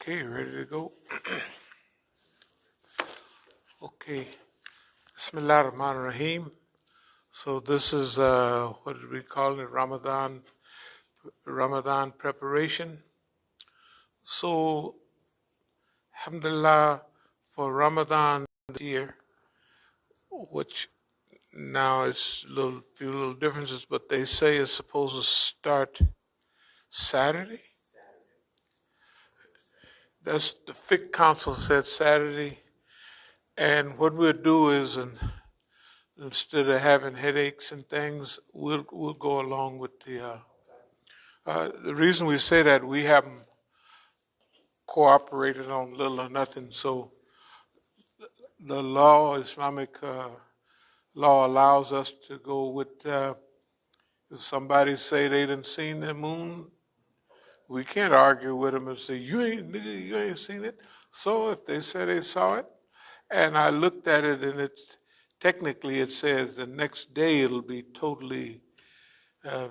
Okay, ready to go? Okay. Bismillah ar-Rahman ar-Rahim. So this is, what did we call it? Ramadan Preparation. So, alhamdulillah, for Ramadan this year, which now is few little differences, but they say it's supposed to start Saturday. That's the Fiqh Council said Saturday. And what we'll do is, instead of having headaches and things, we'll go along with the reason we say that, we haven't cooperated on little or nothing. So the law, Islamic law, allows us to go with. If somebody say they didn't seen the moon, we can't argue with them and say you ain't seen it. So if they say they saw it, and I looked at it, and technically it says the next day it'll be totally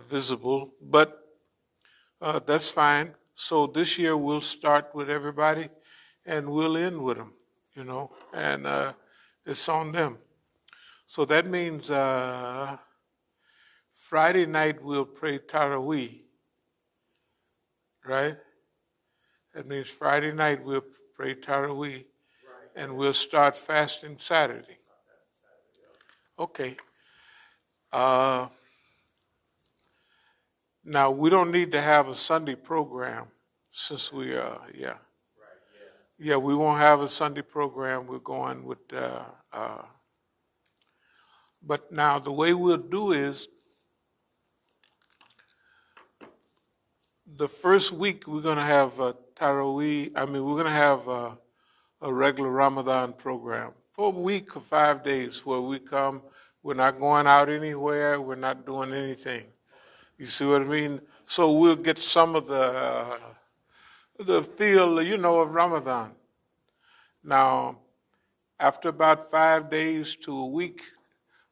visible, but that's fine. So this year we'll start with everybody, and we'll end with them, and it's on them. So that means Friday night we'll pray Taraweeh, right? That means Friday night we'll pray Taraweeh, and we'll start fasting Saturday. Okay. Now, we don't need to have a Sunday program since we we won't have a Sunday program. We're going with, but now the way we'll do is, the first week we're going to have a Taraweeh, we're going to have a regular Ramadan program for a week or 5 days where we come. We're not going out anywhere. We're not doing anything. You see what I mean? So we'll get some of the feel, of Ramadan. Now, after about 5 days to a week,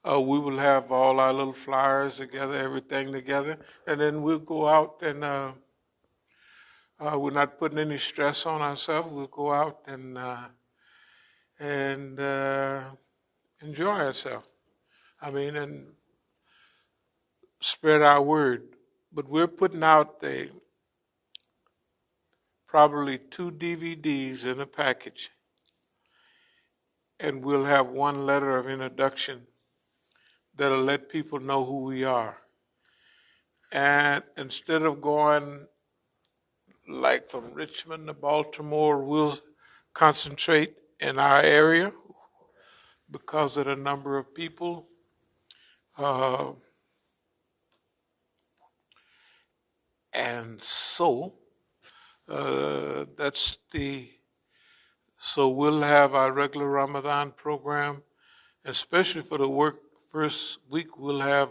we will have all our little flyers together, everything together, and then we'll go out and we're not putting any stress on ourselves. We'll go out and enjoy ourselves. And spread our word. But we're putting out probably 2 DVDs in a package. And we'll have one letter of introduction that'll let people know who we are. And instead of going like from Richmond to Baltimore, we'll concentrate in our area because of the number of people. And so so we'll have our regular Ramadan program, especially for the first week we'll have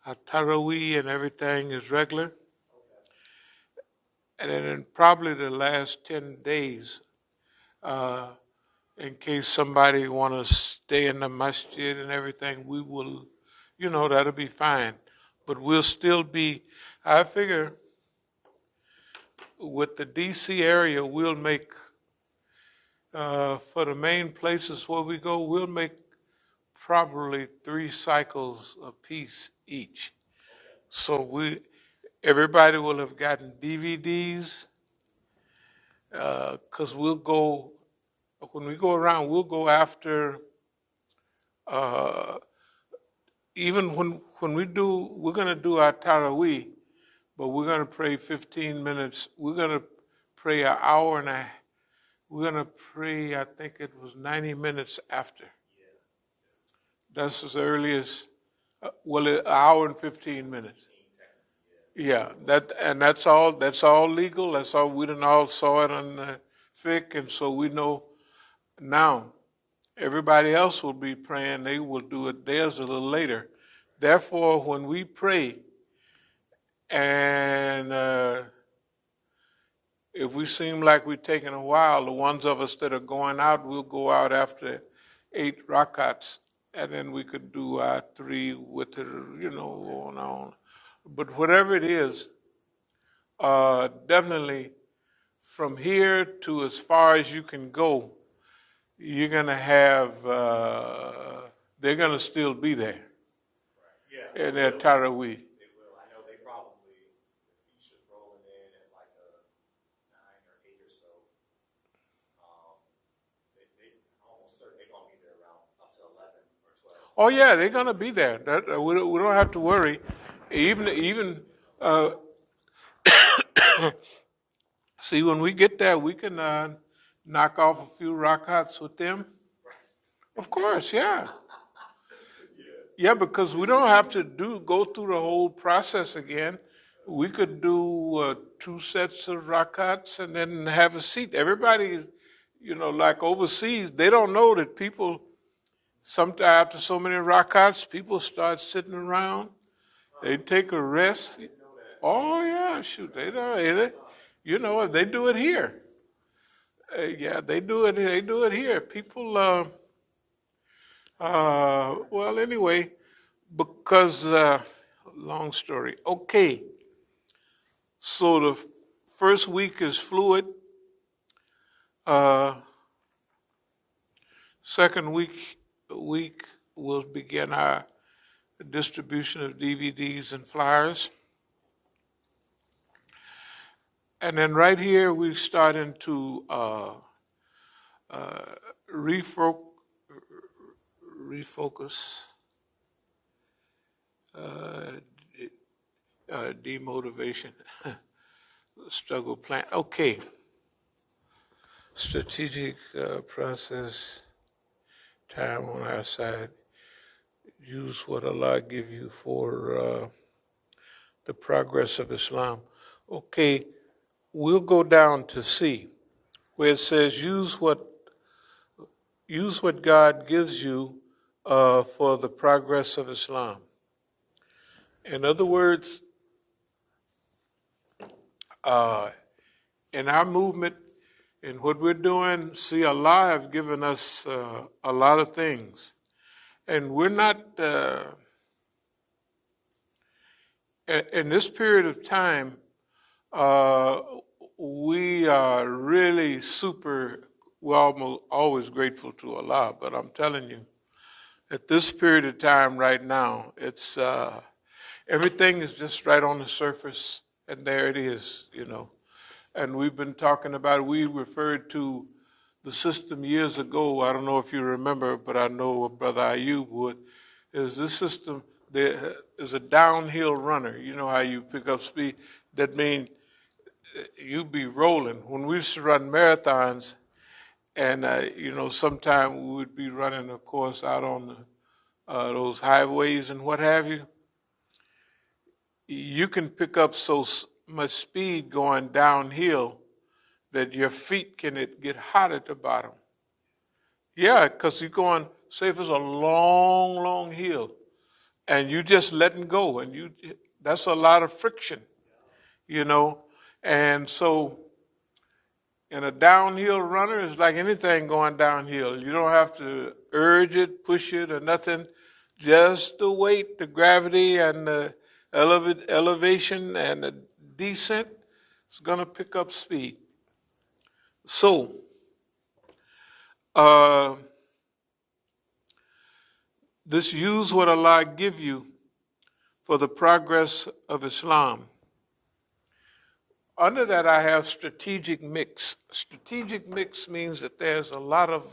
a Taraweeh and everything is regular. And then in probably the last 10 days, in case somebody want to stay in the Masjid and everything, we will, that'll be fine. But we'll still be, I figure, with the D.C. area, we'll make, for the main places where we go, we'll make probably 3 cycles apiece each. So everybody will have gotten DVDs, because when we go around, we'll go after, even when we're going to do our Taraweeh, but we're going to pray 15 minutes. We're going to pray an hour and we're going to pray, I think it was 90 minutes after. That's as early as, an hour and 15 minutes. Yeah, that's all legal. That's all, we done all saw it on the fiqh, and so we know now. Everybody else will be praying. They will do it theirs a little later. Therefore, when we pray, and if we seem like we're taking a while, the ones of us that are going out, we'll go out after 8 rakats, and then we could do 3 with it, on. But whatever it is, definitely from here to as far as you can go, you're going to have, they're going to still be there. Yeah. In their Taraweeh. They will. I know they probably, the feast is rolling in at like a 9 or 8 or so. They almost certain they're going to be there around up to 11 or 12. Oh yeah, they're going to be there. We don't have to worry. Even see, when we get there, we can knock off a few rakats with them. Of course, yeah. Yeah, because we don't have to go through the whole process again. We could do 2 sets of rakats and then have a seat. Everybody, like overseas, they don't know that people, sometimes after so many rakats, people start sitting around. They take a rest. Oh, yeah, shoot. They don't, they do it here. Yeah, they do it here. People, well, anyway, because, long story. Okay, so the first week is fluid. Second week we'll begin our distribution of DVDs and flyers. And then right here we start into refocus, demotivation, struggle plan. Okay. Strategic process, time on our side. Use what Allah give you for the progress of Islam. Okay, we'll go down to C, where it says use what God gives you for the progress of Islam. In other words, in our movement, in what we're doing, see, Allah have given us a lot of things. And we're not, in this period of time, we are really we're always grateful to Allah, but I'm telling you, at this period of time right now, it's everything is just right on the surface, and there it is, And we've been talking about it. We referred to the system years ago. I don't know if you remember, but I know Brother Ayub would. Is this system, there is a downhill runner. You know how you pick up speed? That means you be rolling. When we used to run marathons, and, sometime we would be running, of course, out on those highways and what have you. You can pick up so much speed going downhill that your feet can get hot at the bottom. Yeah, because you're going, say if it's a long, long hill, and you just letting go, and that's a lot of friction, And so in a downhill runner, it's like anything going downhill. You don't have to urge it, push it, or nothing. Just the weight, the gravity, and the elevation and the descent is going to pick up speed. So, this use what Allah give you for the progress of Islam. Under that, I have strategic mix. Strategic mix means that there's a lot of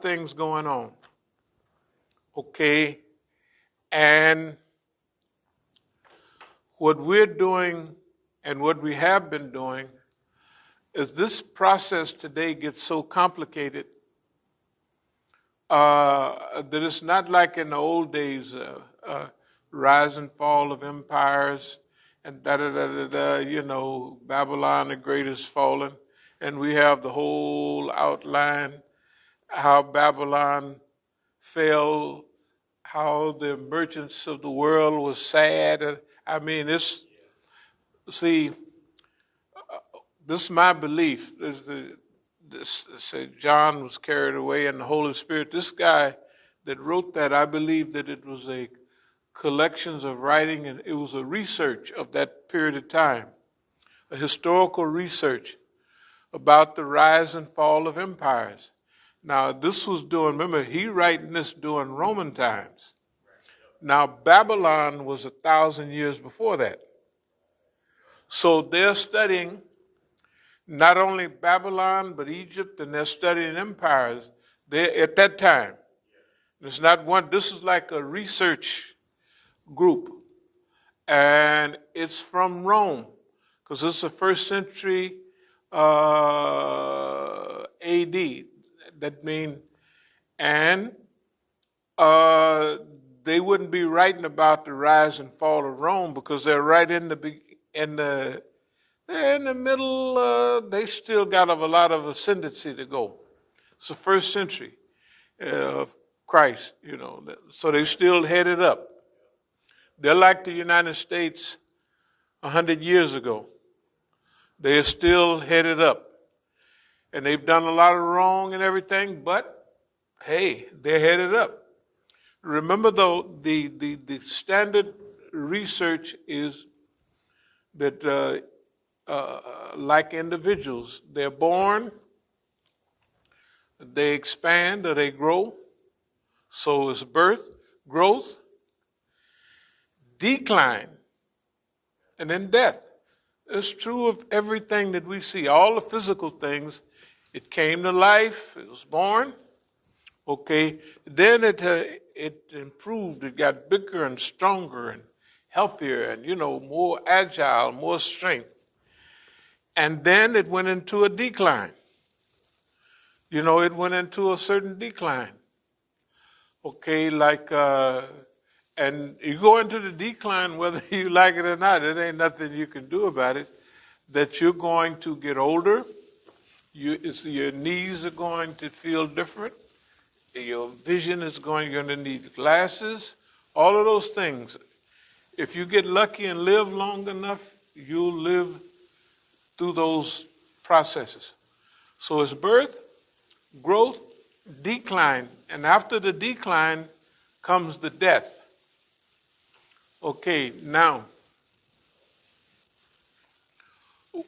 things going on. Okay, and what we're doing and what we have been doing is this process today gets so complicated that it's not like in the old days, rise and fall of empires and Babylon the Great is fallen, and we have the whole outline how Babylon fell, how the merchants of the world was sad. I mean, this is my belief. This said John was carried away in the Holy Spirit. This guy that wrote that, I believe that it was a collections of writing, and it was a research of that period of time, a historical research about the rise and fall of empires. Now, this was doing, remember, he writing this during Roman times. Now, Babylon was 1,000 years before that. So they're studying not only Babylon, but Egypt, and they're studying empires there at that time. It's not one, this is like a research group. And it's from Rome, because it's the first century AD. That means, and they wouldn't be writing about the rise and fall of Rome because they're right they're in the middle. They still got a lot of ascendancy to go. It's the first century of Christ, so they still headed up. They're like the United States 100 years ago. They're still headed up. And they've done a lot of wrong and everything, but hey, they're headed up. Remember though, the standard research is that like individuals, they're born, they expand or they grow. So is birth, growth, decline, and then death. It's true of everything that we see, all the physical things. It came to life, it was born, okay. Then it improved, it got bigger and stronger and healthier and, more agile, more strength. And then it went into a decline. It went into a certain decline. Okay, like, and you go into the decline whether you like it or not. It ain't nothing you can do about it. That you're going to get older. Your knees are going to feel different. Your vision is you're going to need glasses. All of those things. If you get lucky and live long enough, you'll live through those processes. So it's birth, growth, decline, and after the decline comes the death. Okay, now,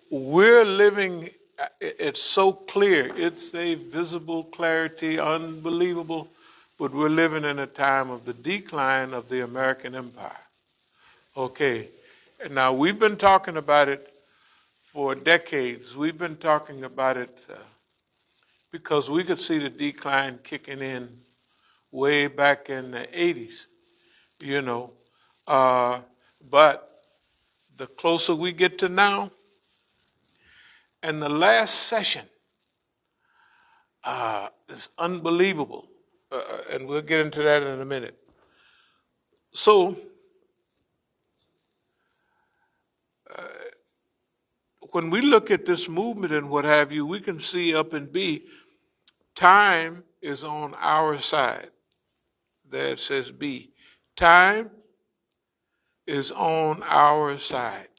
we're living, it's so clear, it's a visible clarity, unbelievable, but we're living in a time of the decline of the American empire. Okay, and now we've been talking about it for decades. We've been talking about it because we could see the decline kicking in way back in the 80s, but the closer we get to now, and the last session is unbelievable, and we'll get into that in a minute. So, when we look at this movement and what have you, we can see up in B, time is on our side. There it says B. Time is on our side.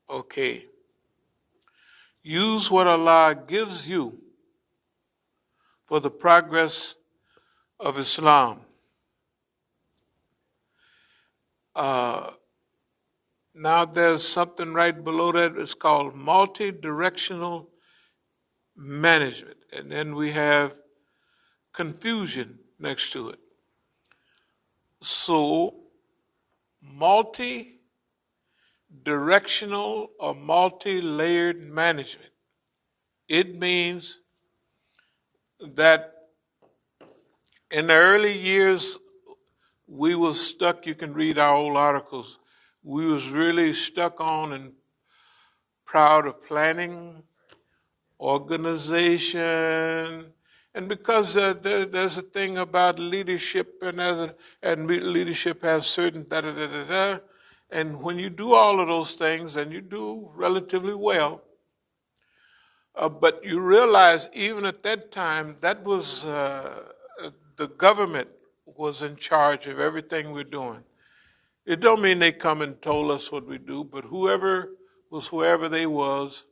Okay. Use what Allah gives you for the progress of Islam. Now there's something right below that. It's called multi-directional management. And then we have confusion next to it. So, multi-directional or multi-layered management. It means that in the early years, we were stuck. You can read our old articles. We was really stuck on and proud of planning, organization, and because there's a thing about leadership and leadership has certain da-da-da-da-da, and when you do all of those things, and you do relatively well, but you realize even at that time, that was the government was in charge of everything we're doing. It don't mean they come and told us what we do, but whoever they was,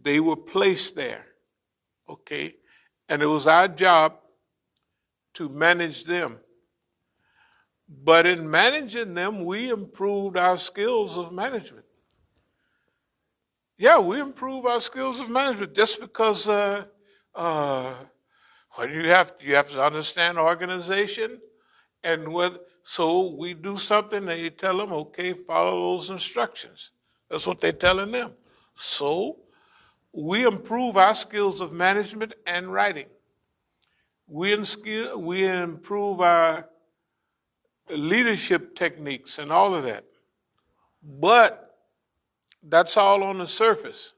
they were placed there, okay? And it was our job to manage them. But in managing them, we improved our skills of management. Yeah, we improve our skills of management just because when you have to understand organization and so we do something, they tell them, okay, follow those instructions. That's what they're telling them. So we improve our skills of management and writing. We improve our leadership techniques and all of that. But that's all on the surface.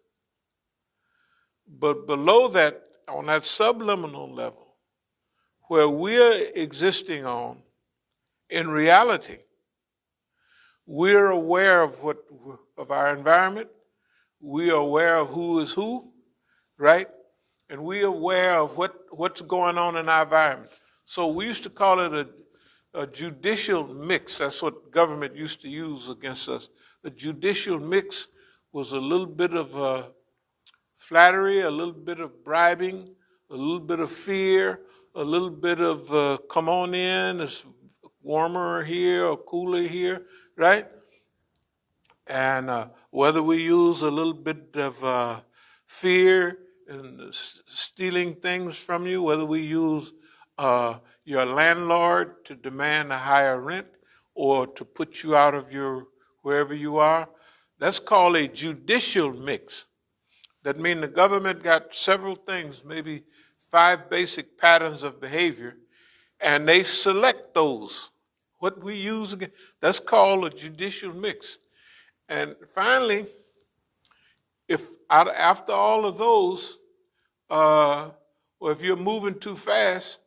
But below that, on that subliminal level, where we're existing on, in reality, we're aware of our environment. We are aware of who is who, right? And we're aware of what's going on in our environment. So we used to call it a judicial mix. That's what government used to use against us. The judicial mix was a little bit of flattery, a little bit of bribing, a little bit of fear, a little bit of come on in, it's warmer here or cooler here, right? And whether we use a little bit of fear and stealing things from you, whether we use your landlord to demand a higher rent or to put you out of your wherever you are, that's called a judicial mix. That means the government got several things, maybe 5 basic patterns of behavior, and they select those. What we use, again, that's called a judicial mix. And finally, if after all of those, or if you're moving too fast,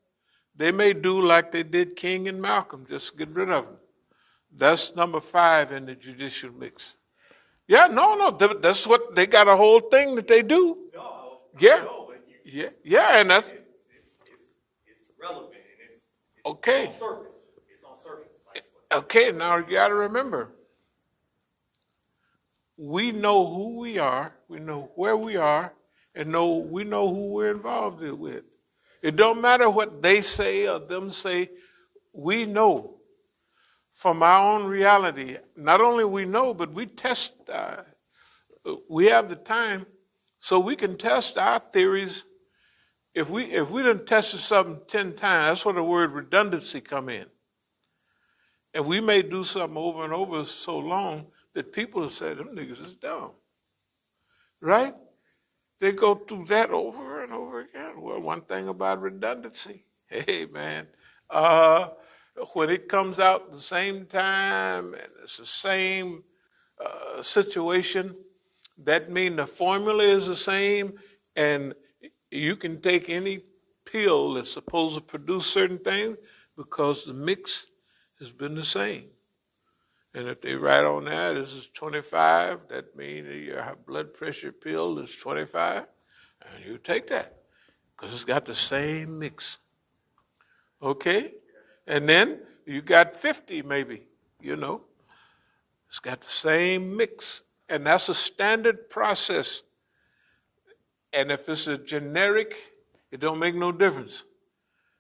they may do like they did King and Malcolm, just get rid of them. That's number 5 in the judicial mix. Yeah, no, that's what they got a whole thing that they do. No, Yeah, no, yeah, and that's it's relevant and it's okay. on surface. It's on surface. Okay, now you got to remember, we know who we are, we know where we are, and we know who we're involved with. It don't matter what they say or them say. We know from our own reality. Not only we know, but we test. We have the time, so we can test our theories. If we done tested something 10 times, that's where the word redundancy come in. And we may do something over and over so long that people will say, them niggas is dumb. Right? They go through that over and over again. Well, one thing about redundancy, hey, man, when it comes out at the same time and it's the same situation, that means the formula is the same, and you can take any pill that's supposed to produce certain things because the mix has been the same. And if they write on there, this is 25, that means your blood pressure pill is 25, and you take that because it's got the same mix. Okay? And then you got 50 maybe, It's got the same mix, and that's a standard process. And if it's a generic, it don't make no difference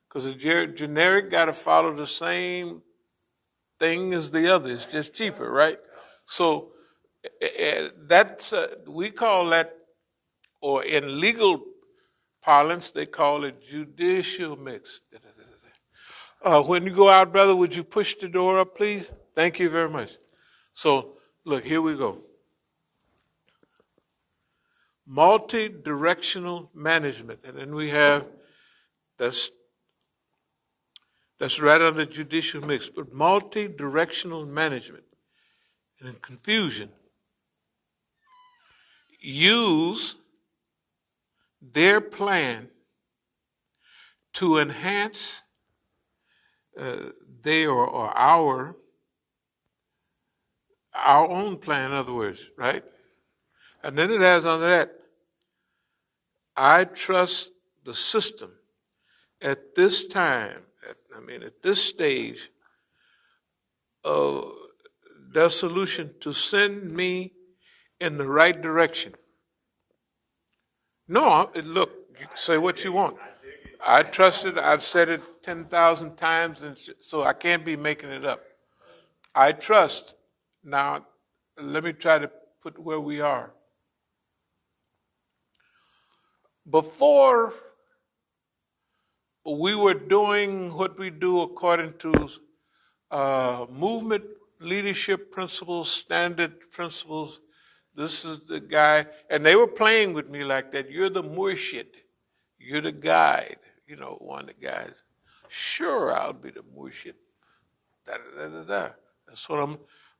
because a generic got to follow the same thing as the other. It's just cheaper, right? So that's we call that, or in legal parlance, they call it judicial mix. When you go out, brother, would you push the door up, please? Thank you very much. So, look, here we go. Multi-directional management. And then we have, that's right under judicial mix, but multi-directional management. And in confusion, use their plan to enhance our own plan, in other words, right? And then it has under that, I trust the system at this time, at this stage of their solution to send me in the right direction. No, look, you can say what you want. I trust it. I've said it 10,000 times, and so I can't be making it up. I trust. Now, let me try to put where we are. Before we were doing what we do according to movement leadership principles, standard principles. This is the guy, and they were playing with me like that. You're the murshid. You're the guide. You know, one of the guys. Sure, I'll be the murshid. Da, da, da, da, da. That's what I'm.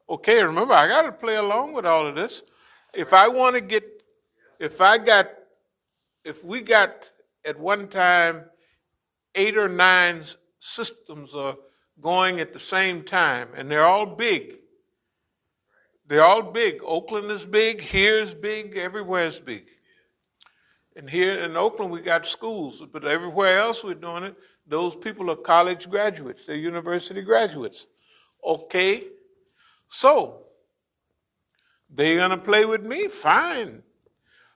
Okay, remember, I got to play along with all of this. If I want to get, if we got at one time 8 or 9 systems are going at the same time, and they're all big. They're all big. Oakland is big, here is big, everywhere is big. And here in Oakland, we got schools, but everywhere else we're doing it, those people are college graduates, they're university graduates. Okay, so they're going to play with me? Fine.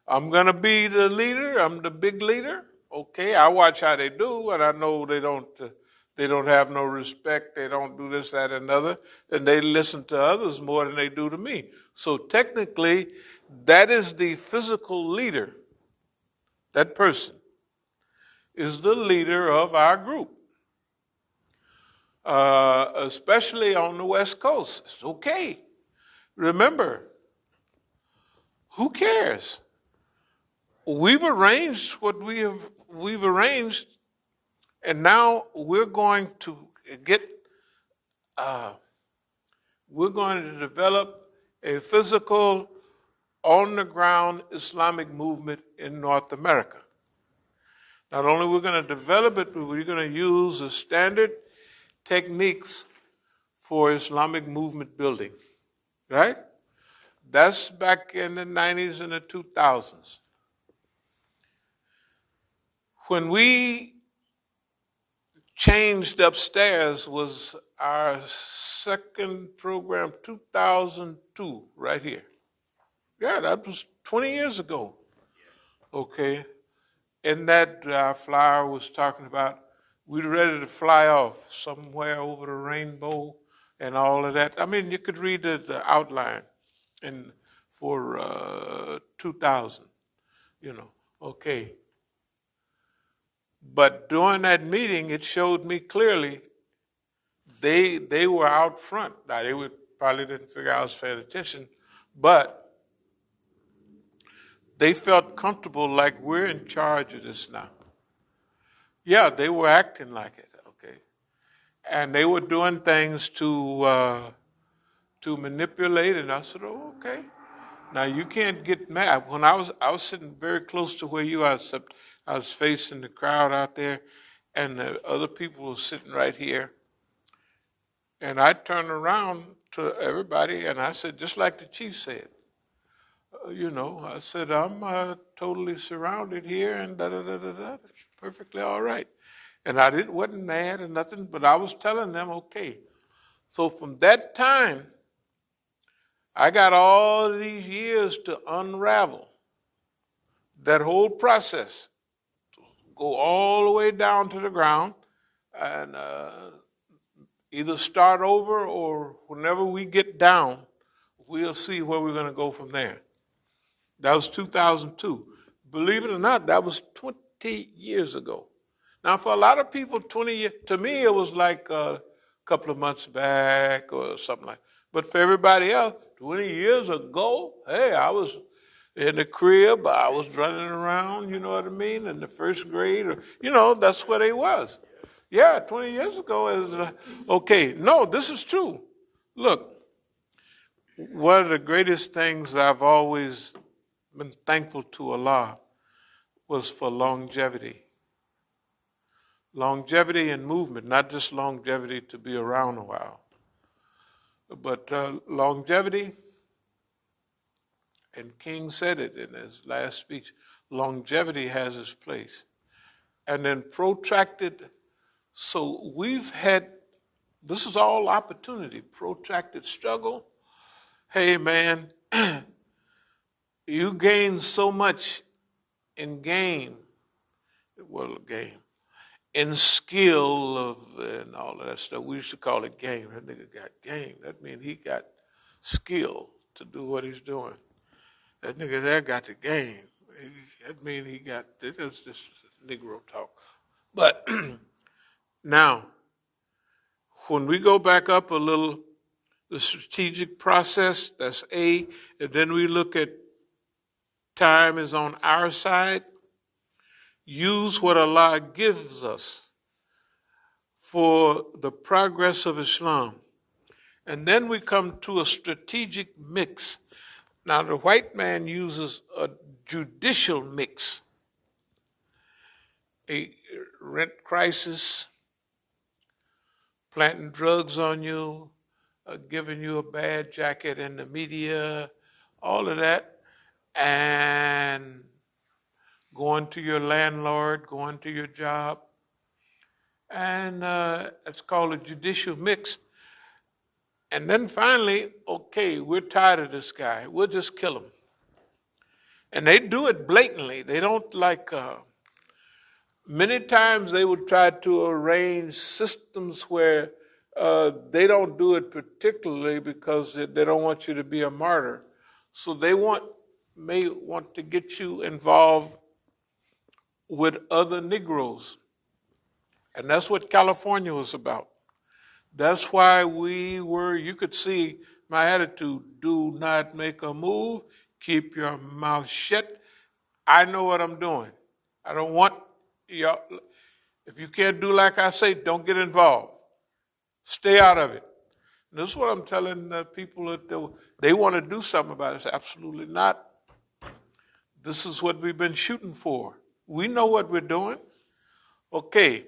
I'm going to be the leader, I'm the big leader. Okay, I watch how they do, and I know they don't have no respect, they don't do this, that, and other, and they listen to others more than they do to me. So technically, that is the physical leader. That person is the leader of our group, especially on the West Coast. It's okay. Remember, who cares? We've arranged what we've arranged, and now we're going to develop a physical, on-the-ground Islamic movement in North America. Not only we're going to develop it, but we're going to use the standard techniques for Islamic movement building, right? That's back in the 90s and the 2000s. When we changed upstairs was our second program, 2002, right here. Yeah, that was 20 years ago. Okay. And that flyer was talking about we're ready to fly off somewhere over the rainbow and all of that. I mean, you could read the outline for 2000, you know. Okay. But during that meeting, it showed me clearly they were out front. Now, they probably didn't figure I was paying attention, but they felt comfortable like we're in charge of this now. Yeah, they were acting like it, okay. And they were doing things to manipulate, and I said, oh, okay. Now, you can't get mad. When I was sitting very close to where you are, except I was facing the crowd out there, and the other people were sitting right here. And I turned around to everybody, and I said, just like the chief said, I said, I'm totally surrounded here, and da-da-da-da-da. It's perfectly all right. And I wasn't mad or nothing, but I was telling them, okay. So from that time, I got all these years to unravel that whole process, go all the way down to the ground, and either start over or whenever we get down, we'll see where we're going to go from there. That was 2002. Believe it or not, that was 20 years ago. Now, for a lot of people, 20 years, to me, it was like a couple of months back or something like that. But for everybody else, 20 years ago, hey, I was in the crib, I was running around, you know what I mean, in the first grade, or, that's where they was. Yeah, 20 years ago is, okay, no, this is true. Look, one of the greatest things I've always been thankful to Allah was for longevity. Longevity in movement, not just longevity to be around a while, but longevity, and King said it in his last speech, longevity has its place. And then protracted, so we've had, this is all opportunity, protracted struggle. Hey man, you gain so much in game, in skill and all of that stuff. We used to call it game. That nigga got game. That means he got skill to do what he's doing. That nigga there got the game. That means he got, it was just Negro talk. But now, when we go back up a little, the strategic process, that's A, and then we look at time is on our side. Use what Allah gives us for the progress of Islam. And then we come to a strategic mix. Now, the white man uses a judicial mix. A rent crisis, planting drugs on you, giving you a bad jacket in the media, all of that, and going to your landlord, going to your job. And it's called a judicial mix. And then finally, okay, we're tired of this guy. We'll just kill him. And they do it blatantly. They don't like, many times they would try to arrange systems where they don't do it particularly because they don't want you to be a martyr. So they may want to get you involved with other Negroes. And that's what California was about. That's why you could see my attitude, do not make a move, keep your mouth shut. I know what I'm doing. I don't want y'all, if you can't do like I say, don't get involved. Stay out of it. And this is what I'm telling people that they want to do something about it. I say, absolutely not. This is what we've been shooting for. We know what we're doing. Okay.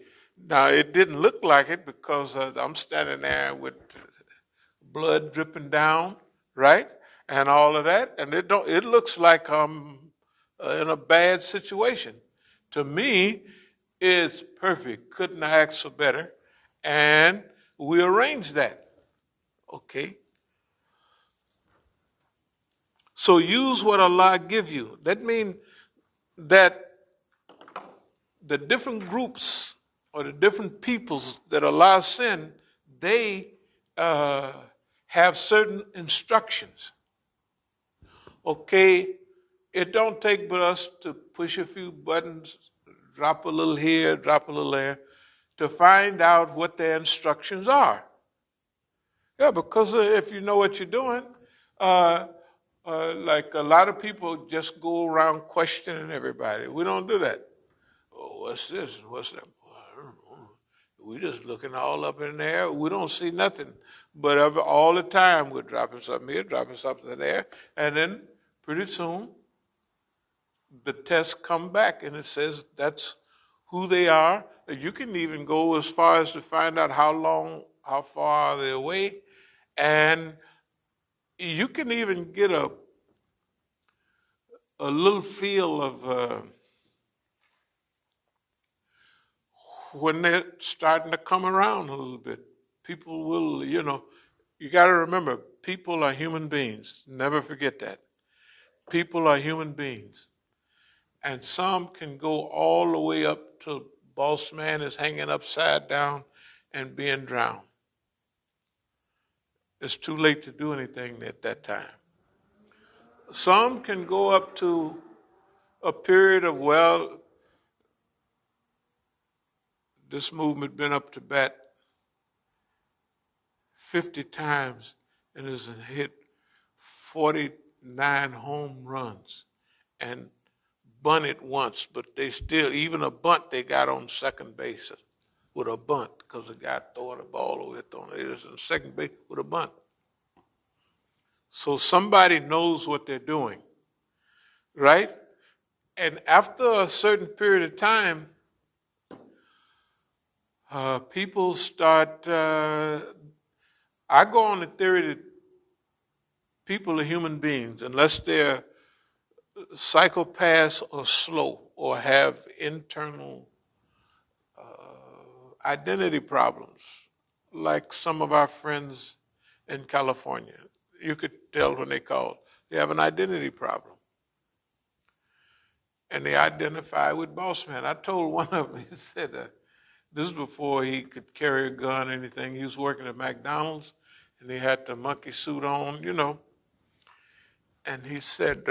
Now, it didn't look like it because I'm standing there with blood dripping down, right? And all of that. And it looks like I'm in a bad situation. To me, it's perfect. Couldn't have asked for better. And we arranged that. Okay. So use what Allah give you. That means that the different groups or the different peoples that Allah send, they have certain instructions. Okay, it don't take but us to push a few buttons, drop a little here, drop a little there, to find out what their instructions are. Yeah, because if you know what you're doing, like a lot of people just go around questioning everybody. We don't do that. Oh, what's this? What's that? We just looking all up in there. We don't see nothing. But all the time we're dropping something here, dropping something there. And then pretty soon the tests come back and it says that's who they are. You can even go as far as to find out how far are they away. And you can even get a little feel of when they're starting to come around a little bit. People will, you got to remember, people are human beings. Never forget that. People are human beings. And some can go all the way up to boss man is hanging upside down and being drowned. It's too late to do anything at that time. Some can go up to a period of, this movement been up to bat 50 times and has hit 49 home runs and bunted once, but they still, even a bunt they got on second base with a bunt because the guy throwing the ball over it is on second base with a bunt. So somebody knows what they're doing, right? And after a certain period of time, people start, I go on the theory that people are human beings unless they're psychopaths or slow or have internal identity problems, like some of our friends in California. You could tell when they call, they have an identity problem. And they identify with boss man. I told one of them, he said, This is before he could carry a gun or anything. He was working at McDonald's, and he had the monkey suit on, you know. And he said,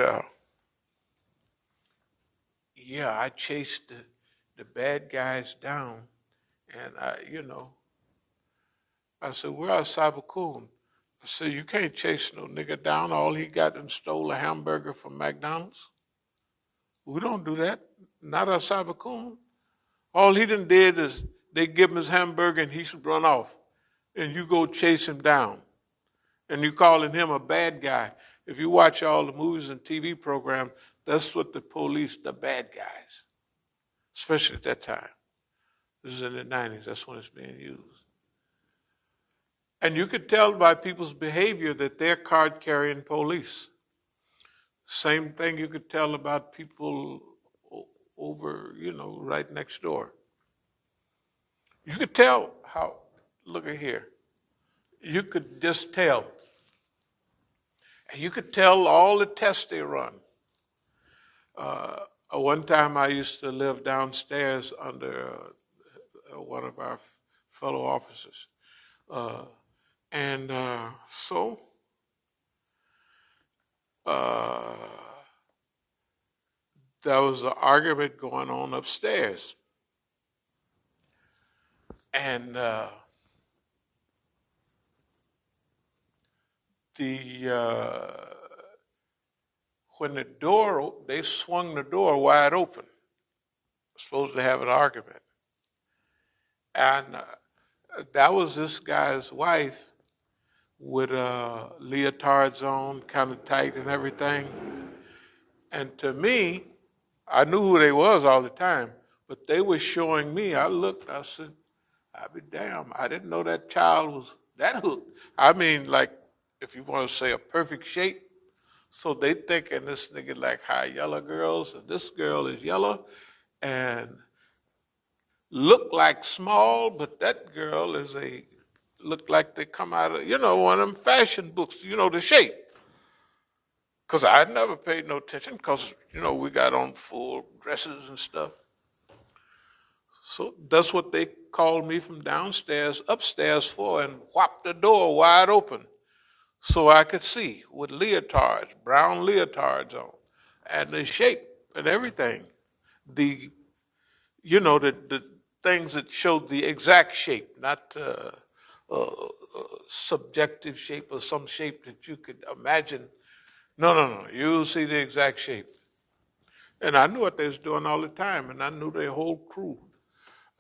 yeah, I chased the bad guys down. And, I said, where are As-Sabiqun? I said, you can't chase no nigga down. All he got and stole a hamburger from McDonald's. We don't do that. Not As-Sabiqun. All he done did is they give him his hamburger and he should run off. And you go chase him down. And you calling him a bad guy. If you watch all the movies and TV programs, that's what the police, the bad guys, especially at that time. This is in the 90s. That's when it's being used. And you could tell by people's behavior that they're card-carrying police. Same thing you could tell about people over, right next door. You could tell how, look at here. You could just tell. And you could tell all the tests they run. One time I used to live downstairs under one of our fellow officers. So there was an argument going on upstairs. And when they swung the door wide open, supposed to have an argument. And that was this guy's wife with leotards on, kind of tight and everything. And to me, I knew who they was all the time, but they were showing me. I looked, I said, I'd be damned. I didn't know that child was that hooked. I mean, like, if you want to say a perfect shape. So they thinking this nigga like high yellow girls, and this girl is yellow, and look like small, but that girl look like they come out of, one of them fashion books, the shape. Because I never paid no attention because, we got on full dresses and stuff. So that's what they called me from downstairs, upstairs for, and whopped the door wide open so I could see with leotards, brown leotards on, and the shape and everything. The things that showed the exact shape, not subjective shape or some shape that you could imagine. No. You see the exact shape. And I knew what they was doing all the time, and I knew their whole crew.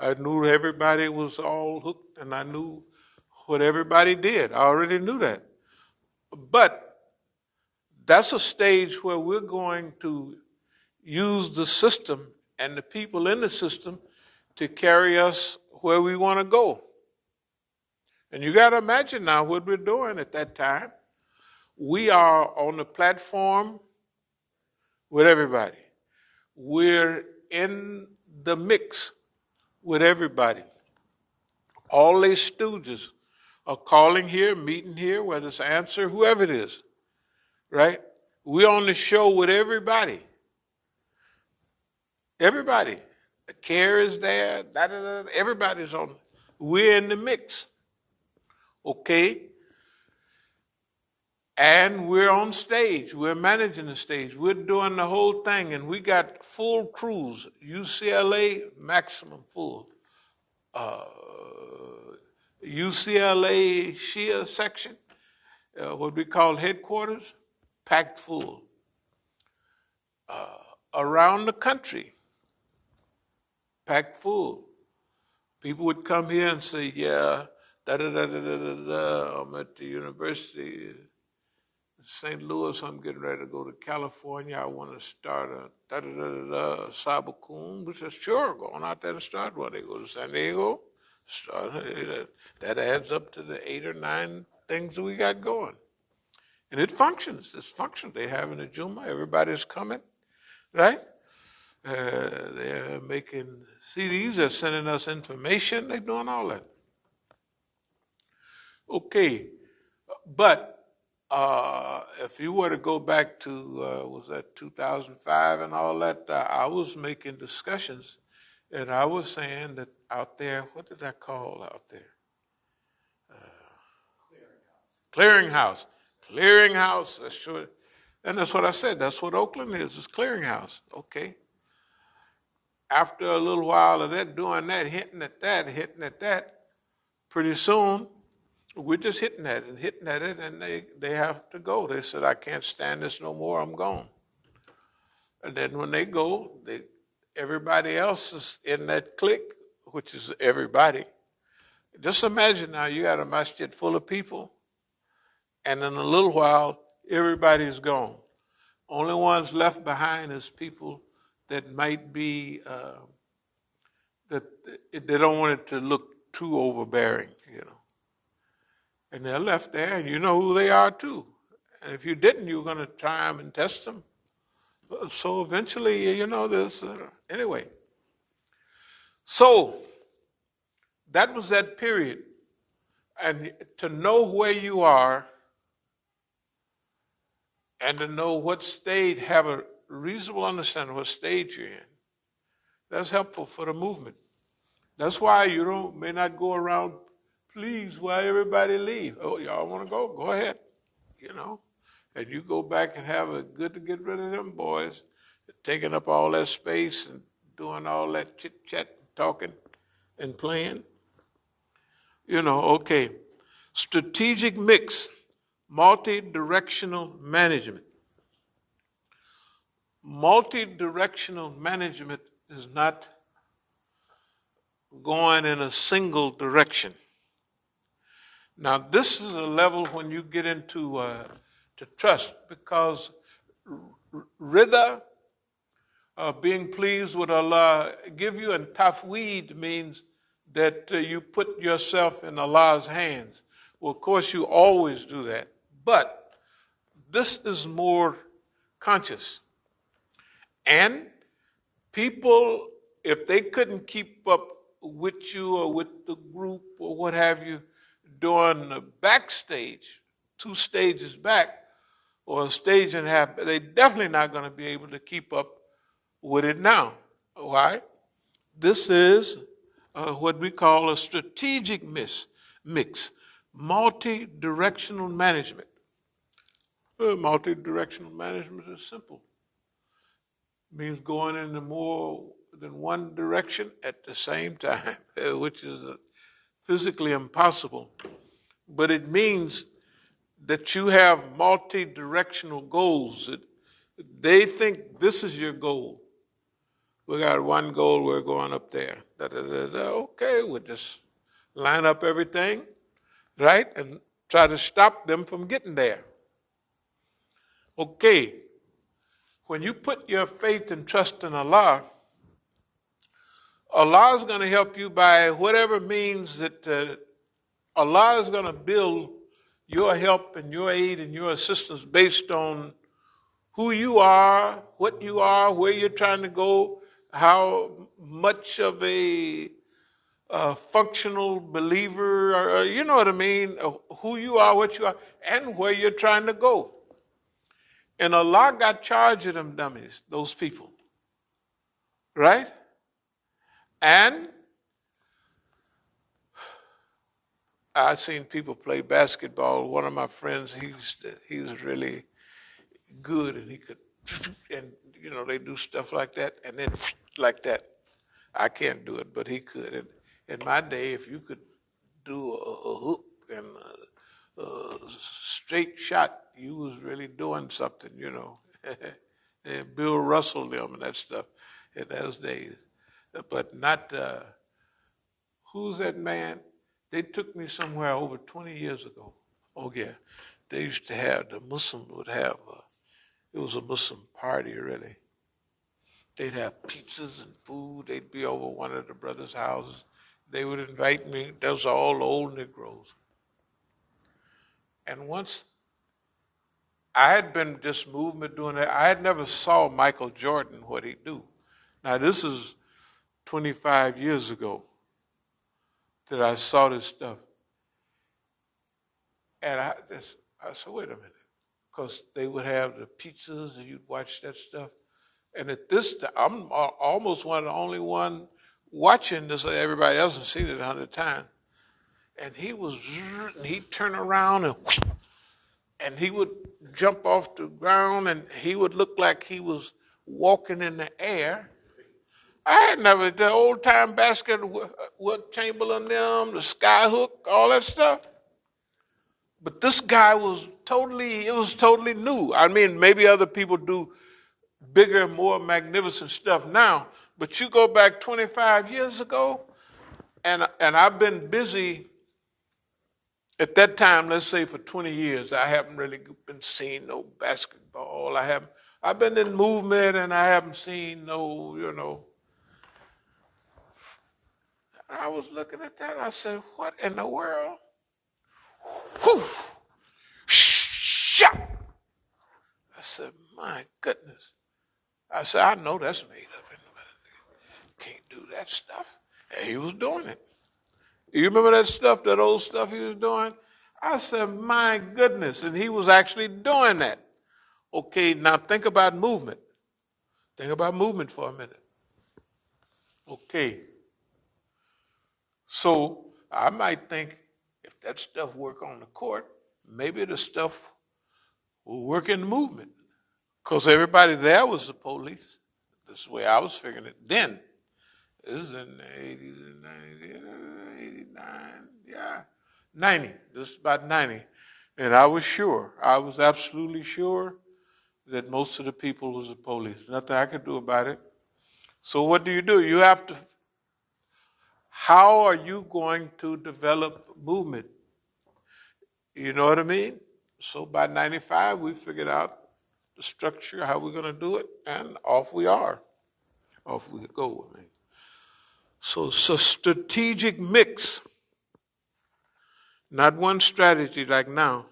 I knew everybody was all hooked, and I knew what everybody did. I already knew that. But that's a stage where we're going to use the system and the people in the system to carry us where we want to go. And you got to imagine now what we're doing at that time. We are on the platform with everybody. We're in the mix with everybody. All these stooges are calling here, meeting here, whether it's Answer, whoever it is, right? We're on the show with everybody. Everybody. The care is there, everybody's on. We're in the mix, okay? And we're on stage. We're managing the stage. We're doing the whole thing, and we got full crews. UCLA, maximum full. UCLA Shia section, what we call headquarters, packed full. Around the country, packed full. People would come here and say, yeah, I'm at the University of St. Louis, I'm getting ready to go to California, I want to start a As-Sabiqun, which is sure, going out there to start one. They go to San Diego, that adds up to the 8 or 9 things we got going. And it functions. It's functional. They're having a Juma. Everybody's coming, right? They're making CDs. They're sending us information. They're doing all that. Okay. But if you were to go back to, was that 2005 and all that, I was making discussions, and I was saying that out there. What did I call out there? Clearinghouse. Clearinghouse. That's sure. And that's what I said. That's what Oakland is clearinghouse. Okay. After a little while of that, doing that, hitting at that, pretty soon, we're just hitting at it, and they have to go. They said, I can't stand this no more, I'm gone. And then when they go, everybody else is in that clique, which is everybody. Just imagine now, you got a masjid full of people, and in a little while, everybody's gone. Only ones left behind is people that might be, that they don't want it to look too overbearing, you know. And they're left there, and you know who they are too. And if you didn't, you were going to try them and test them. So eventually, you know, this. Anyway. So that was that period. And to know where you are and to know what stage, have a reasonable understanding of what stage you're in, that's helpful for the movement. That's why you may not go around, please, why everybody leave? Oh, y'all want to go? Go ahead, you know. And you go back and have a good to get rid of them boys, taking up all that space and doing all that chit-chat, talking and playing. You know, okay. Strategic mix, multi-directional management. Multi-directional management is not going in a single direction. Now, this is a level when you get into to trust, because rida, being pleased with Allah, give you, and tafweed means that you put yourself in Allah's hands. Well, of course, you always do that, but this is more conscious. And people, if they couldn't keep up with you or with the group or what have you, during the backstage, 2 stages back, or a stage and a half, they're definitely not going to be able to keep up with it now. Why? This is what we call a strategic mix, multi-directional management. Multi-directional management is simple. It means going in more than one direction at the same time, which is physically impossible. But it means that you have multi-directional goals. They think this is your goal. We got one goal, we're going up there. Okay, we'll just line up everything, right? And try to stop them from getting there. Okay, when you put your faith and trust in Allah, Allah is going to help you by whatever means that Allah is going to build your help and your aid and your assistance based on who you are, what you are, where you're trying to go, how much of a functional believer, or you know what I mean, who you are, what you are, and where you're trying to go. And Allah got charge of them dummies, those people. Right? And I've seen people play basketball. One of my friends, he's really good, and he could, and you know, they do stuff like that, and then like that. I can't do it, but he could. And in my day, if you could do a hook and a straight shot, you was really doing something, you know. And Bill Russell them and that stuff in those days. But not, who's that man? They took me somewhere over 20 years ago. Oh, yeah. They used to have, the Muslims would have, it was a Muslim party, really. They'd have pizzas and food. They'd be over one of the brothers' houses. They would invite me. Those are all old Negroes. And once I had been just movement doing that, I had never saw Michael Jordan, what he do. Now, this is 25 years ago that I saw this stuff. And I said, wait a minute. Because they would have the pizzas and you'd watch that stuff. And at this time, I'm almost one of the only one watching this. Everybody else has seen it 100 times. And he'd turn around and he would jump off the ground and he would look like he was walking in the air. I had never, the old time basket, Wilt Chamberlain, them, the sky hook, all that stuff. But this guy it was totally new. I mean, maybe other people do bigger, more magnificent stuff now, but you go back 25 years ago, and I've been busy at that time, let's say for 20 years, I haven't really been seeing no basketball. I've been in movement and I haven't seen no. I was looking at that, I said, what in the world? Whew! Shot! I said, my goodness. I said, I know that's made up. Can't do that stuff. And he was doing it. You remember that stuff, that old stuff he was doing? I said, my goodness. And he was actually doing that. Okay, now think about movement. Think about movement for a minute. Okay. So I might think if that stuff work on the court, maybe the stuff will work in the movement. Because everybody there was the police. That's the way I was figuring it then. This is in the 80s and 90s, 89, yeah, 90. This is about 90. And I was absolutely sure that most of the people was the police. Nothing I could do about it. So what do? You have to, how are you going to develop movement? You know what I mean? So by 95, we figured out the structure, how we're going to do it, and off we are. Off we go. I mean. So it's a strategic mix, not one strategy like now.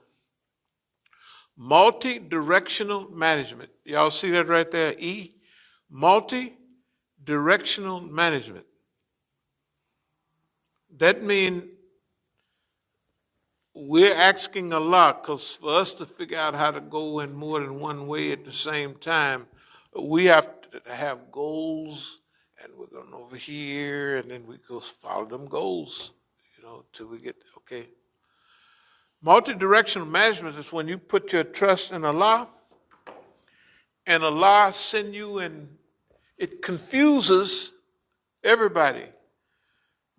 Multi-directional management. Y'all see that right there? E. Multi-directional management. That means we're asking Allah, because for us to figure out how to go in more than one way at the same time, we have to have goals, and we're going over here, and then we go follow them goals, till we get, okay. Multi-directional management is when you put your trust in Allah, and Allah send you, and it confuses everybody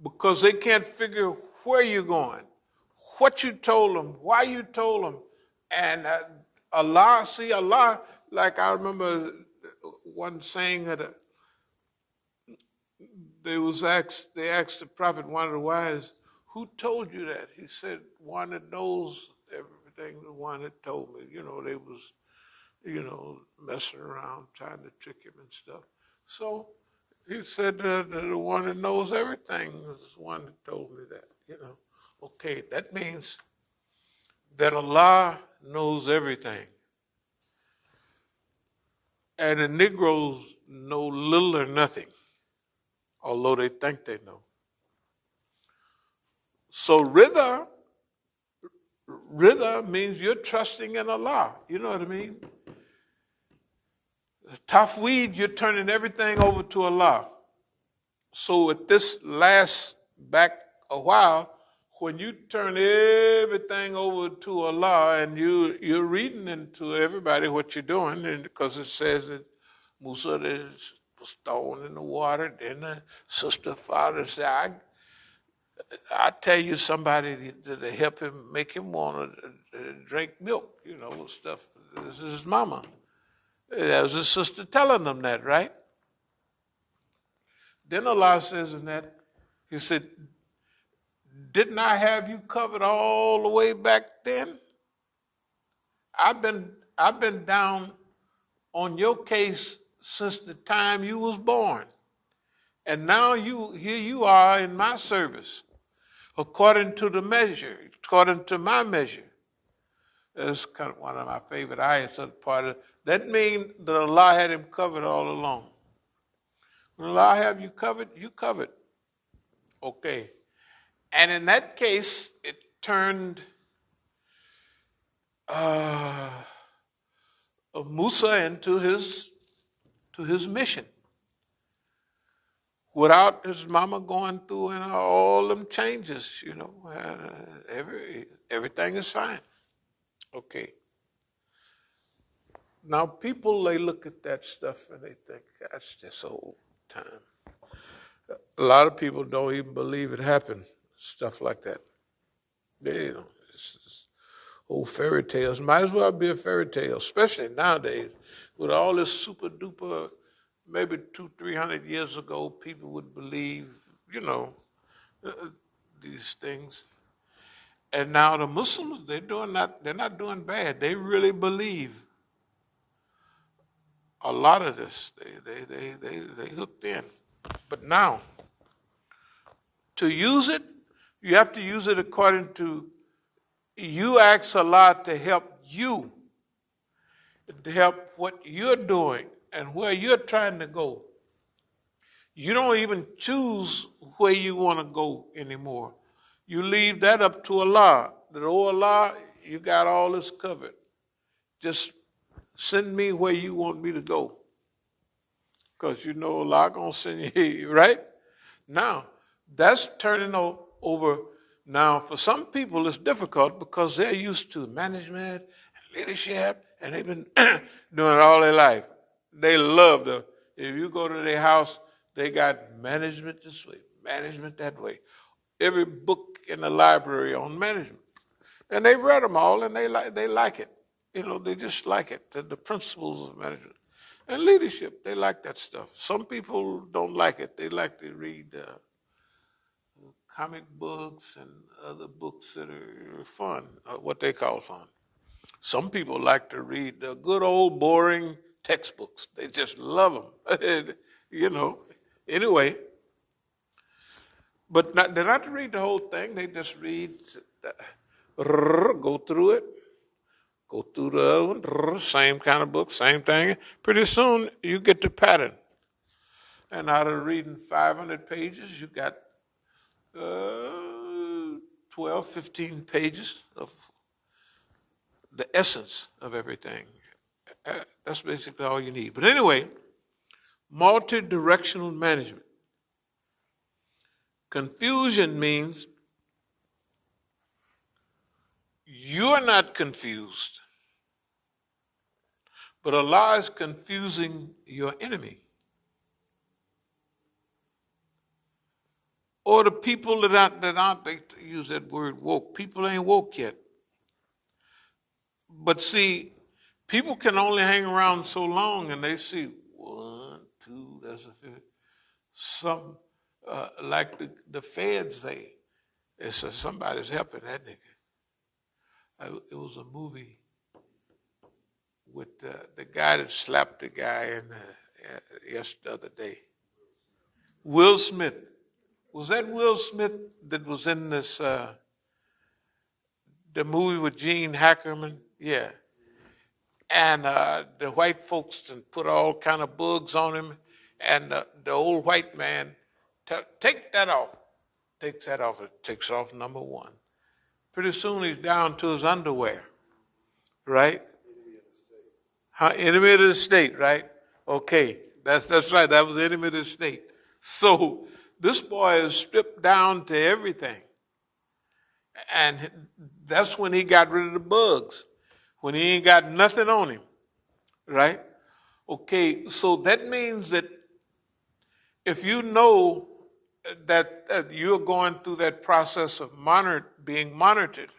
because they can't figure where you're going, what you told them, why you told them. And Allah, like I remember one saying that they asked the Prophet, one of the wise, who told you that? He said, one that knows everything, the one that told me. They was, messing around, trying to trick him and stuff. So he said the one that knows everything is the one that told me that, Okay, that means that Allah knows everything. And the Negroes know little or nothing, although they think they know. So Ridha means you're trusting in Allah. You know what I mean? Tafweed, you're turning everything over to Allah. So at this last back a while, when you turn everything over to Allah and you're reading into everybody what you're doing, and because it says that Musa was thrown in the water, then the sister father said, I tell you somebody to help him, make him want to drink milk, stuff. This is his mama. That was his sister telling them that, right? Then Allah says in that, he said, didn't I have you covered all the way back then? I've been down on your case since the time you was born. And now here you are in my service, according to the measure, according to my measure. That's kind of one of my favorite ayats of the part of that means that Allah had him covered all along. When Allah have you covered, you covered. Okay. And in that case, it turned Musa into his mission, without his mama going through and all them changes, everything is fine. Okay. Now people, they look at that stuff and they think, that's just old time. A lot of people don't even believe it happened, stuff like that. They don't. It's old fairy tales. Might as well be a fairy tale, especially nowadays with all this super duper. Maybe 200-300 years ago, people would believe, uh, these things. And now the Muslims, they're not doing bad. They really believe a lot of this. They hooked in. But now, to use it, you have to use it according to, you ask Allah to help you, to help what you're doing and where you're trying to go. You don't even choose where you want to go anymore. You leave that up to Allah. That, oh Allah, you got all this covered. Just send me where you want me to go. Because you know Allah going to send you, right? Now, that's turning over. Now, for some people, it's difficult because they're used to management and leadership, and they've been doing it all their life. They love if you go to their house, they got management this way, management that way. Every book in the library on management. And they've read them all, and they like it. They just like it, the principles of management. And leadership, they like that stuff. Some people don't like it. They like to read comic books and other books that are fun, what they call fun. Some people like to read the good old boring textbooks. They just love them, Anyway, but they're not to read the whole thing. They just read, go through it, go through the other one, same kind of book, same thing. Pretty soon you get the pattern. And out of reading 500 pages, you got 12, 15 pages of the essence of everything. That's basically all you need. But anyway, multi-directional management. Confusion means you're not confused, but Allah is confusing your enemy. Or the people that aren't, they use that word woke. People ain't woke yet. But see, people can only hang around so long and they see 1, 2, that's a few. Some, like the feds say, they say somebody's helping that nigga. It was a movie with the guy that slapped the guy the other day. Will Smith. Was that Will Smith that was in this, the movie with Gene Hackman? Yeah. And the white folks put all kind of bugs on him. And the old white man, take that off. Takes that off. It takes off number 1. Pretty soon he's down to his underwear. Right? Enemy of the state, right? Okay. That's right. That was enemy of the state. So this boy is stripped down to everything. And that's when he got rid of the bugs. When he ain't got nothing on him. Right? Okay, so that means that if you know that you're going through that process of being monitored,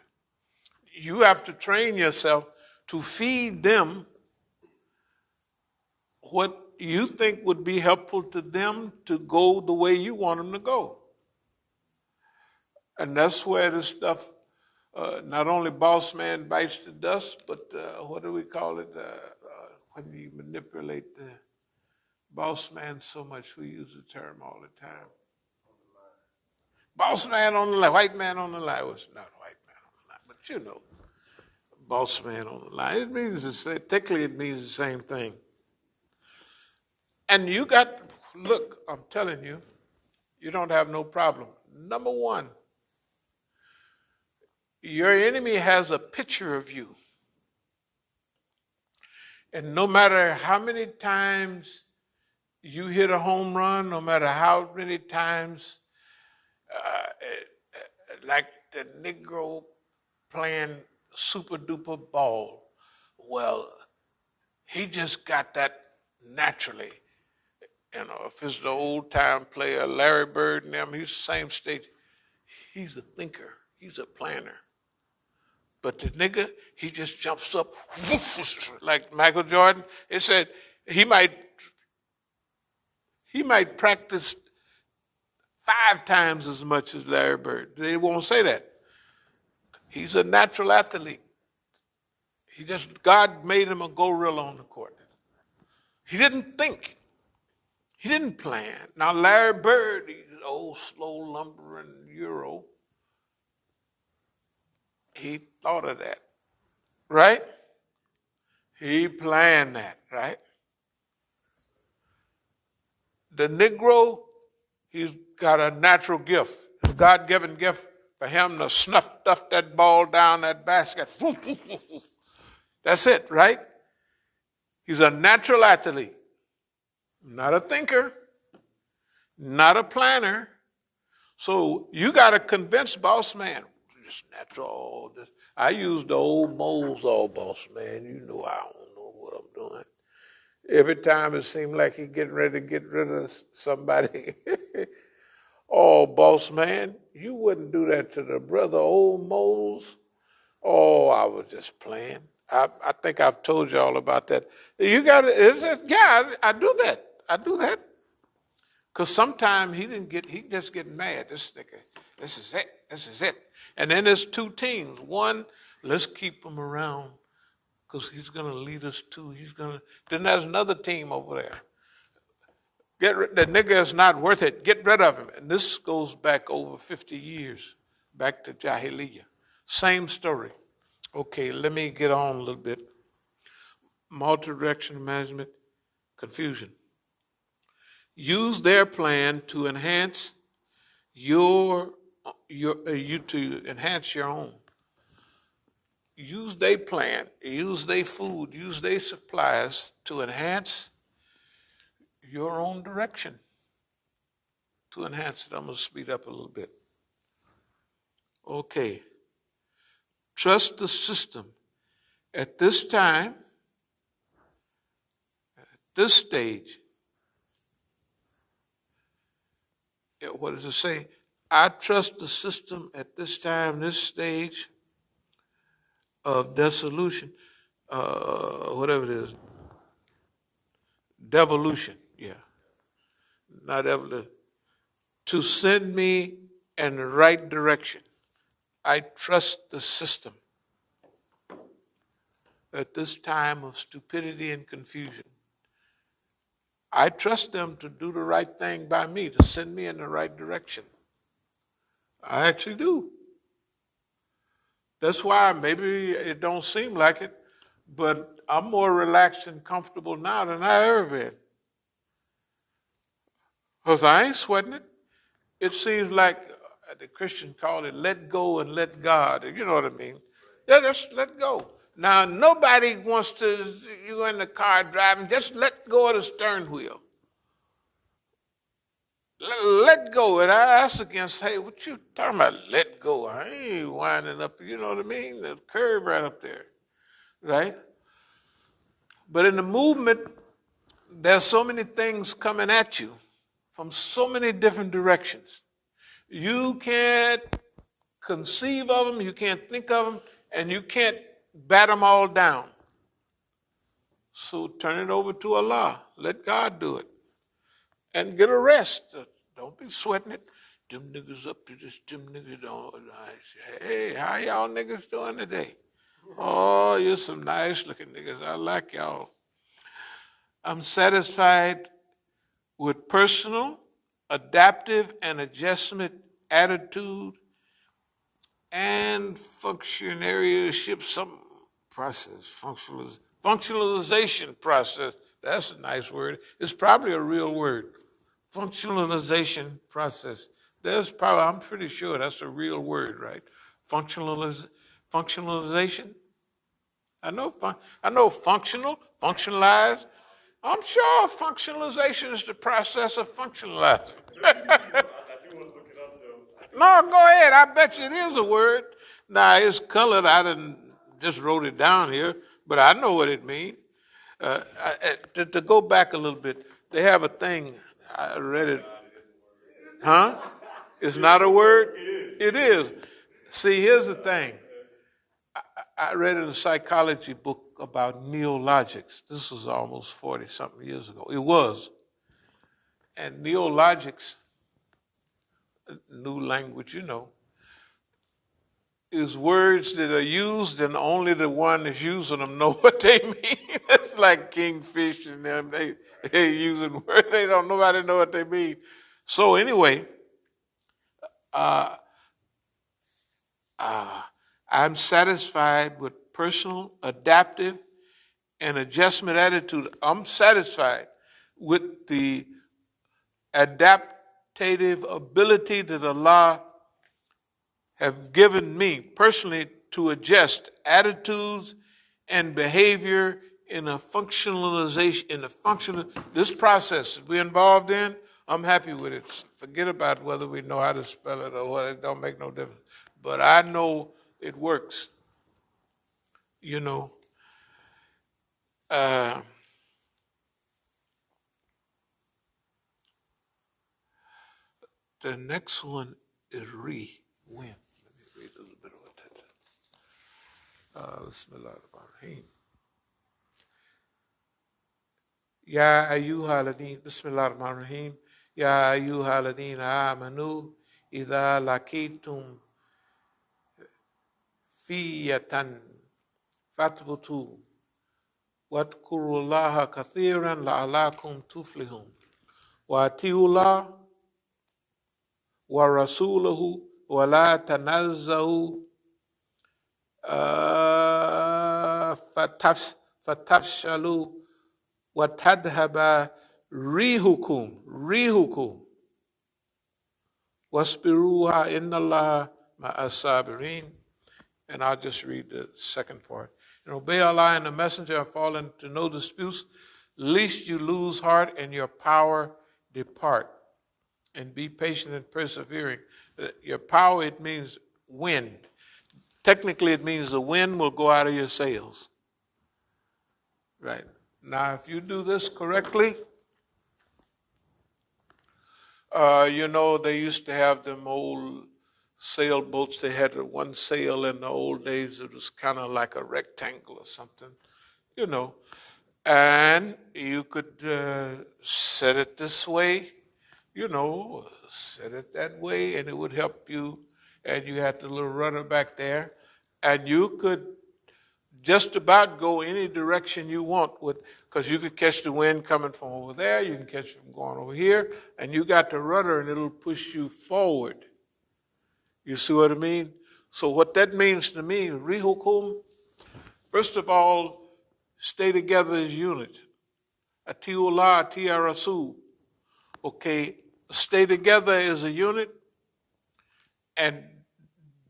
you have to train yourself to feed them what you think would be helpful to them to go the way you want them to go. And that's where this stuff, not only boss man bites the dust, but what do we call it? When you manipulate the boss man so much, we use the term all the time. Boss man on the line, white man on the line. Well, it's not white man on the line, but boss man on the line. It means technically it means the same thing. And look, I'm telling you, you don't have no problem. Number 1, your enemy has a picture of you. And no matter how many times You hit a home run no matter how many times, like the Negro playing super duper ball. Well, he just got that naturally. You know, if it's the old time player, Larry Bird and them, he's the same stage. He's a thinker. He's a planner. But the nigga, he just jumps up like Michael Jordan. It said he might practice 5 times as much as Larry Bird. They won't say that. He's a natural athlete. God made him a gorilla on the court. He didn't think. He didn't plan. Now Larry Bird, he's an old slow lumbering Euro. He thought of that, right? He planned that, right? The Negro, he's got a natural gift, a God-given gift for him to stuff that ball down that basket. That's it, right? He's a natural athlete, not a thinker, not a planner. So you got to convince boss man, just natural. I use the old moles, boss man. You know I don't know what I'm doing. Every time it seemed like he getting ready to get rid of somebody. Oh, boss man, you wouldn't do that to the brother old moles. Oh, I was just playing. I think I've told you all about that. You got it. Yeah, I do that. I do that. Because sometimes he just get mad. This nigga, this is it. And then there's 2 teams. One, let's keep him around because he's going to lead us to, then there's another team over there. The nigga is not worth it. Get rid of him. And this goes back over 50 years, back to Jahiliyyah. Same story. Okay, let me get on a little bit. Multi-directional management, confusion. Use their plan to enhance you to enhance your own. Use their plan, use their food, use their supplies to enhance your own direction. To enhance it, I'm going to speed up a little bit. Okay. Trust the system. At this time, at this stage, what does it say? I trust the system at this time, this stage of dissolution, whatever it is, devolution, yeah, not evolution, to send me in the right direction. I trust the system at this time of stupidity and confusion. I trust them to do the right thing by me, to send me in the right direction. I actually do. That's why maybe it don't seem like it, but I'm more relaxed and comfortable now than I ever been. Because I ain't sweating it. It seems like the Christians call it let go and let God. You know what I mean? Yeah, just let go. Now, nobody wants to, you in the car driving, just let go of the steering wheel. Let go. And I asked against, hey, what you talking about? Let go. I ain't winding up, you know what I mean? The curve right up there, right? But in the movement, there's so many things coming at you from so many different directions. You can't conceive of them, you can't think of them, and you can't bat them all down. So turn it over to Allah. Let God do it. And get a rest. Don't be sweating it. Them niggas up to this, them niggas don't. Hey, how y'all niggas doing today? Oh, you're some nice looking niggas. I like y'all. I'm satisfied with personal, adaptive, and adjustment attitude and functionaryship, some process, functionalization process. That's a nice word. It's probably a real word. Functionalization process. I'm pretty sure that's a real word, right? Functionalization. I know functional, functionalize. I'm sure functionalization is the process of functionalizing. I do want to look it up, though. No, go ahead. I bet you it is a word. Now, it's colored. I didn't just wrote it down here, but I know what it means. To go back a little bit, they have a thing. I read it. Huh? It's not a word? It is. See, here's the thing. I read in a psychology book about neologics. This was almost 40-something years ago. It was. And neologics, new language, is words that are used and only the one that's using them know what they mean. It's like kingfish and them. They using words. Nobody know what they mean. So anyway, I'm satisfied with personal, adaptive, and adjustment attitude. I'm satisfied with the adaptive ability that Allah have given me personally to adjust attitudes and behavior in a this process we're involved in. I'm happy with it. Forget about whether we know how to spell it or what. It don't make no difference. But I know it works. The next one is win. Let me read a little bit of that. Bismillahirrahmanirrahim. Ya ayyuhaladin. Bismillahirrahmanirrahim. Ya ayyuhaladina amanu. Idha lakitum fiyatan fatbutu. Wadkurullaha kathiran la'alakum tuflihun. Wa atiyullah wa rasulahu wa la tanazzahu fatafshalu wa tadhaba rihukum wasbiruha innallaha ma'as-sabirin. And I'll just read the second part. And obey Allah and the messenger and fall into no disputes, lest you lose heart and your power depart. And be patient and persevering. Your power, it means wind. Technically, it means the wind will go out of your sails. Right. Now, if you do this correctly, they used to have them old sailboats. They had one sail in the old days. It was kind of like a rectangle or something, And you could set it this way, set it that way, and it would help you. And you had the little rudder back there. And you could just about go any direction you want because you could catch the wind coming from over there. You can catch it from going over here. And you got the rudder, and it'll push you forward. You see what I mean? So what that means to me, rihukum, first of all, stay together as unit. Atiyullah, atiyah rasul. Okay, stay together as a unit and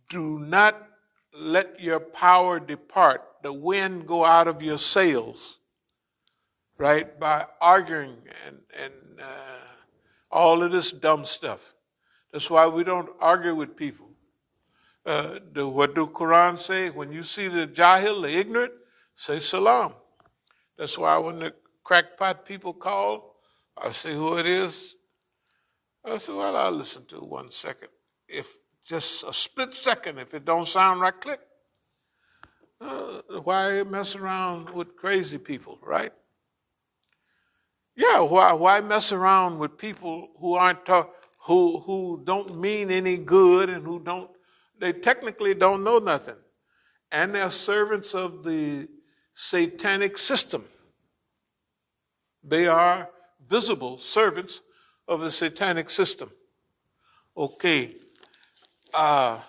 do not let your power depart, the wind go out of your sails, right? By arguing and all of this dumb stuff. That's why we don't argue with people. What do Quran say? When you see the jahil, the ignorant, say salam. That's why when the crackpot people call, I say who it is. I say, well, I'll listen to it 1 second. If just a split second, if it don't sound right, click. Why mess around with crazy people, right? Yeah, why mess around with people who aren't who don't mean any good and they technically don't know nothing. And they're servants of the satanic system. They are visible servants of the satanic system. Okay. Now.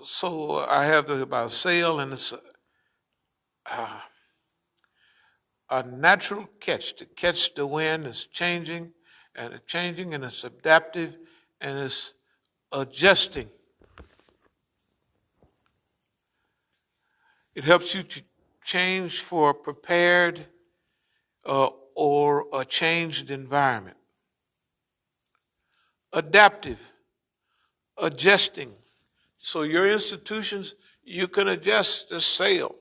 So I have about sail, and it's a natural catch. To catch the wind is changing, and it's adaptive, and it's adjusting. It helps you to change for a prepared or a changed environment. Adaptive, adjusting. So your institutions, you can adjust the sail.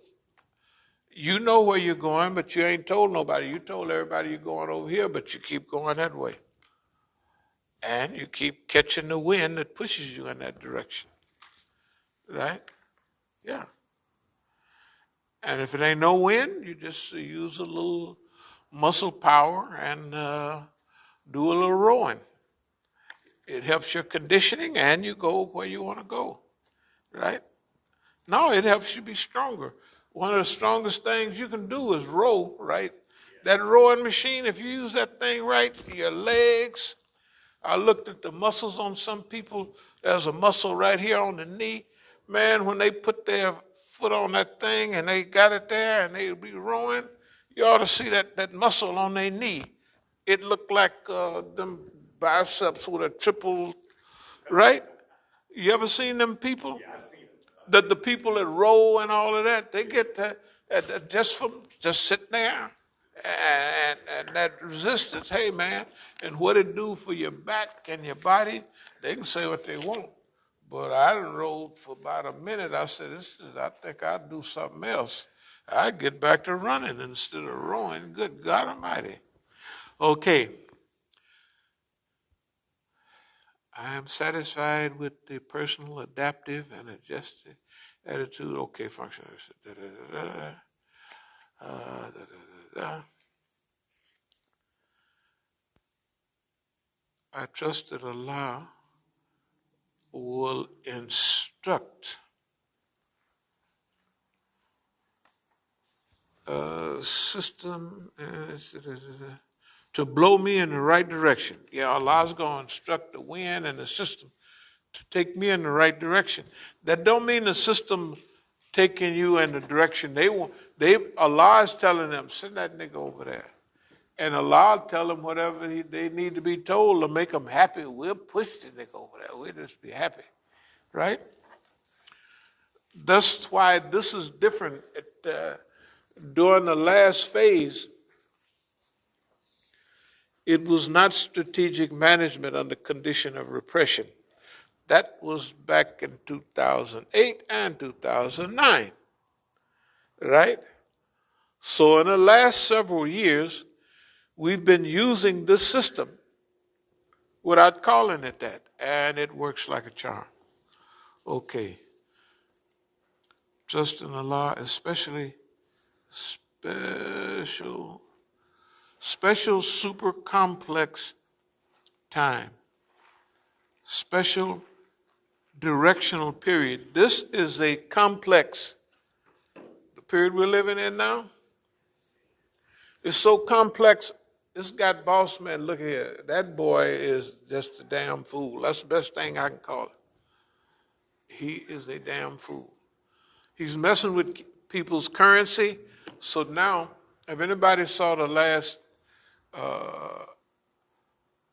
You know where you're going, but you ain't told nobody. You told everybody you're going over here, but you keep going that way. And you keep catching the wind that pushes you in that direction. Right? Yeah. And if it ain't no wind, you just use a little muscle power and do a little rowing. It helps your conditioning and you go where you want to go. Right? No, it helps you be stronger. One of the strongest things you can do is row, right? That rowing machine, if you use that thing right, your legs. I looked at the muscles on some people. There's a muscle right here on the knee. Man, when they put their foot on that thing and they got it there and they be rowing, you ought to see that muscle on their knee. It looked like them biceps with a triple, right? You ever seen them people? Yeah, I seen it. The people that row and all of that, they get that just from just sitting there and that resistance. Hey man, and what it do for your back and your body, they can say what they want. But I done rode for about a minute. I said, I think I'll do something else. I get back to running instead of rowing. Good God Almighty. Okay. I am satisfied with the personal, adaptive, and adjusted attitude. Okay, function. I trust that Allah will instruct system to blow me in the right direction. Yeah, Allah's going to instruct the wind and the system to take me in the right direction. That don't mean the system taking you in the direction they want. Allah is telling them, send that nigga over there. And Allah tell them whatever they need to be told to make them happy. We'll push the nigga over there. We'll just be happy. Right? That's why this is different. During the last phase, it was not strategic management under condition of repression. That was back in 2008 and 2009. Right? So in the last several years, we've been using this system without calling it that, and it works like a charm. Okay. Trust in Allah, especially special super complex time, special directional period. This is a complex, the period we're living in now. It's so complex. This got boss man, look here, that boy is just a damn fool. That's the best thing I can call it. He is a damn fool. He's messing with people's currency. So now, if anybody saw the last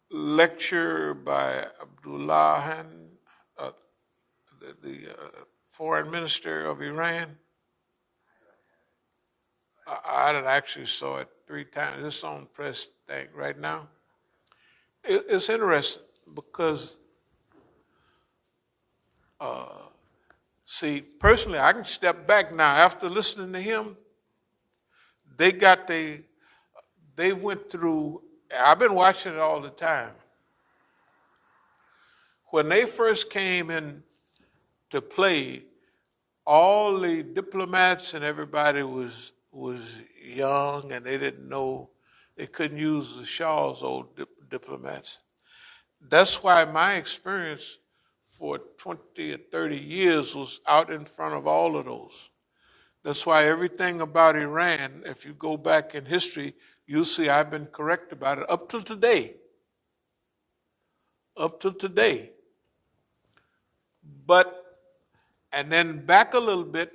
lecture by Abdullah, the foreign minister of Iran, I actually saw it 3 times. It's on press thing right now. It's interesting because, see, personally, I can step back now after listening to him. They went through. I've been watching it all the time. When they first came in to play, all the diplomats and everybody was young and they didn't know, they couldn't use the Shah's old diplomats. That's why my experience for 20 or 30 years was out in front of all of those. That's why everything about Iran, if you go back in history, you'll see I've been correct about it up till today. Up till today. But, and then back a little bit,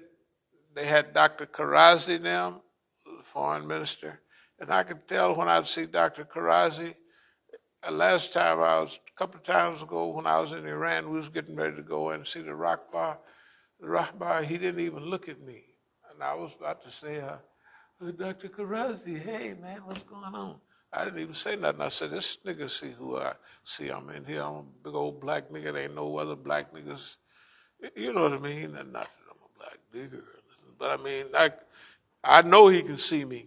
they had Dr. Karazi now, the foreign minister, and I could tell when I'd see Dr. Karazi, last time a couple of times ago when I was in Iran, we was getting ready to go and see the Rahbar. The Rahbar, he didn't even look at me. And I was about to say, Dr. Karazi, hey man, what's going on? I didn't even say nothing. I said, this nigga see who I see. I'm in here. I'm a big old black nigga. There ain't no other black niggas. You know what I mean? And not that I'm a black nigga. But I mean, I know he can see me.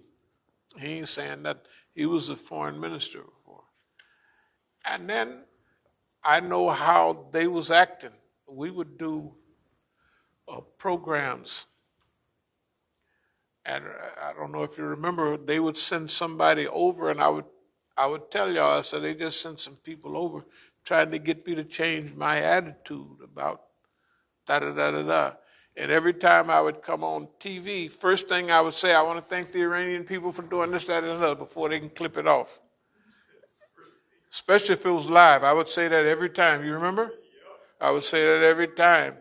He ain't saying that. He was a foreign minister before. And then I know how they was acting. We would do programs. And I don't know if you remember, they would send somebody over, and I would tell y'all, I said, they just sent some people over trying to get me to change my attitude about da-da-da-da-da. And every time I would come on TV, first thing I would say, I want to thank the Iranian people for doing this, that, and that before they can clip it off. Especially if it was live. I would say that every time. You remember? I would say that every time.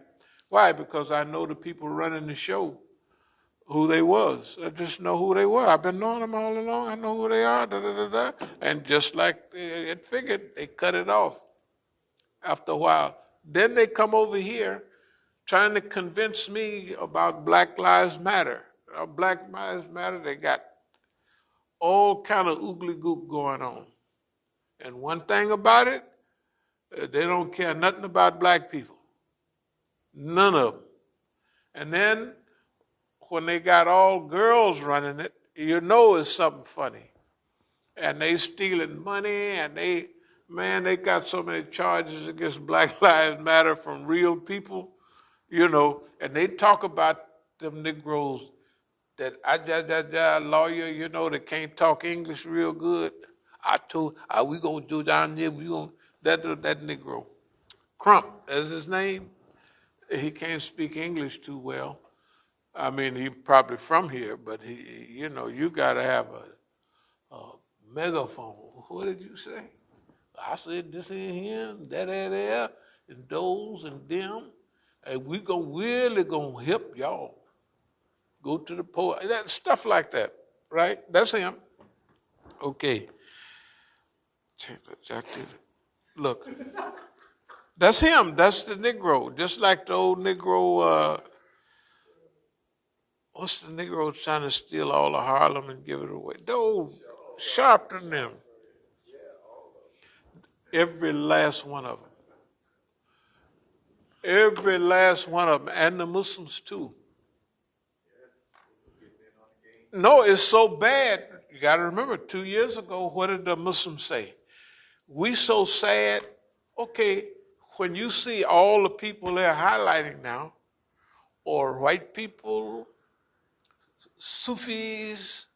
Why? Because I know the people running the show, who they was. I just know who they were. I've been knowing them all along. I know who they are, da-da-da-da. And just like it figured, they cut it off after a while. Then they come over here trying to convince me about Black Lives Matter. Black Lives Matter, they got all kind of oogly gook going on. And one thing about it, they don't care nothing about black people. None of them. And then when they got all girls running it, you know it's something funny. And they stealing money, and they got so many charges against Black Lives Matter from real people, you know, and they talk about them Negroes that lawyer, you know, that can't talk English real good. I told, we gonna do down there, we gonna, that Negro. Crump, that's his name. He can't speak English too well. I mean, he probably from here, but he, you know, you gotta have a megaphone. What did you say? I said this in here, that there, and those and them, and we really gonna help y'all. Go to the poet, that stuff like that, right? That's him. Okay. Look, that's him. That's the Negro. Just like the old Negro. What's the Negro trying to steal all of Harlem and give it away? The old Sharpton them. Every last one of them. Every last one of them, and the Muslims too. No, it's so bad. You got to remember, 2 years ago, what did the Muslims say? We so sad. Okay, when you see all the people they're highlighting now, or white people, Sufis,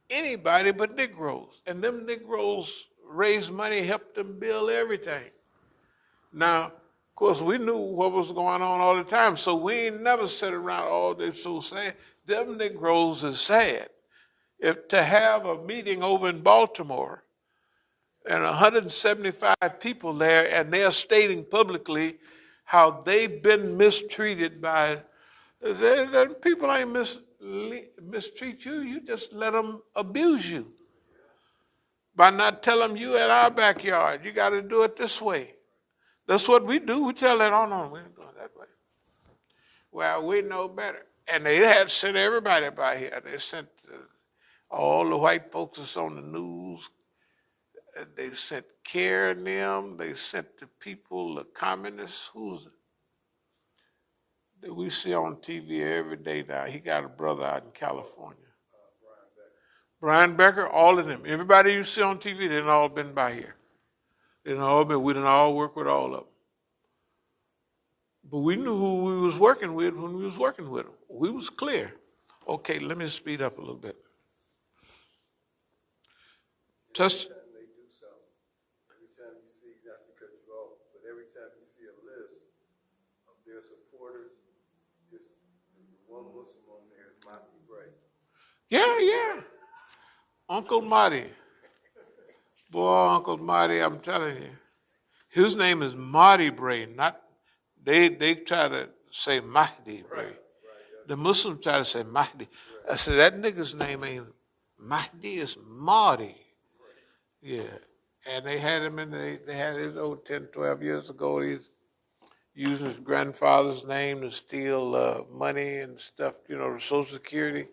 anybody but Negroes. And them Negroes raise money, help them build everything. Now, of course, we knew what was going on all the time, so we ain't never sat around all this so sad. Them Negroes is sad. If to have a meeting over in Baltimore and 175 people there, and they're stating publicly how they've been mistreated by, people ain't mistreat you, you just let them abuse you by not telling them you at our backyard, you got to do it this way. That's what we do. We tell that, oh no, we ain't doing it that way. Well, we know better. And they had sent everybody by here. They sent all the white folks that's on the news. They sent CARE and them. They sent the people, the communists, that we see on TV every day now. He got a brother out in California. Brian Becker, all of them. Everybody you see on TV, they done all been by here. We done all work with all of them. But we knew who we was working with when we was working with them. We was clear. Okay, let me speed up a little bit. Just They do something. Every time you see, not to cut you off, but every time you see a list of their supporters, it's one Muslim on there is Mahdi Bray. yeah. Uncle Marty. Boy, Uncle Marty, I'm telling you. His name is Marty Bray, not, they try to say Mahdi Bray. Right. The Muslims try to say Mahdi. I said, that nigga's name ain't Mahdi, it's Marty. Yeah. and they had him they had his old 10, 12 years ago. He's using his grandfather's name to steal money and stuff, the Social Security.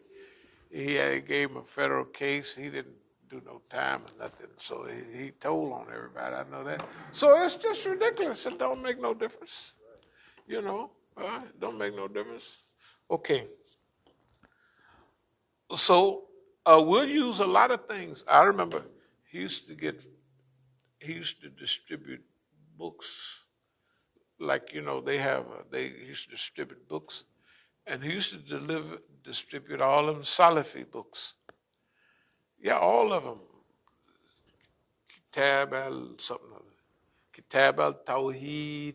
He gave him a federal case. He didn't do no time or nothing. So he told on everybody. I know that. So it's just ridiculous. It don't make no difference. It don't make no difference. Okay. So we'll use a lot of things. I remember he used to distribute books. Like, they used to distribute books. And he used to distribute all of them Salafi books. Yeah, all of them. Kitab al-Tawheed.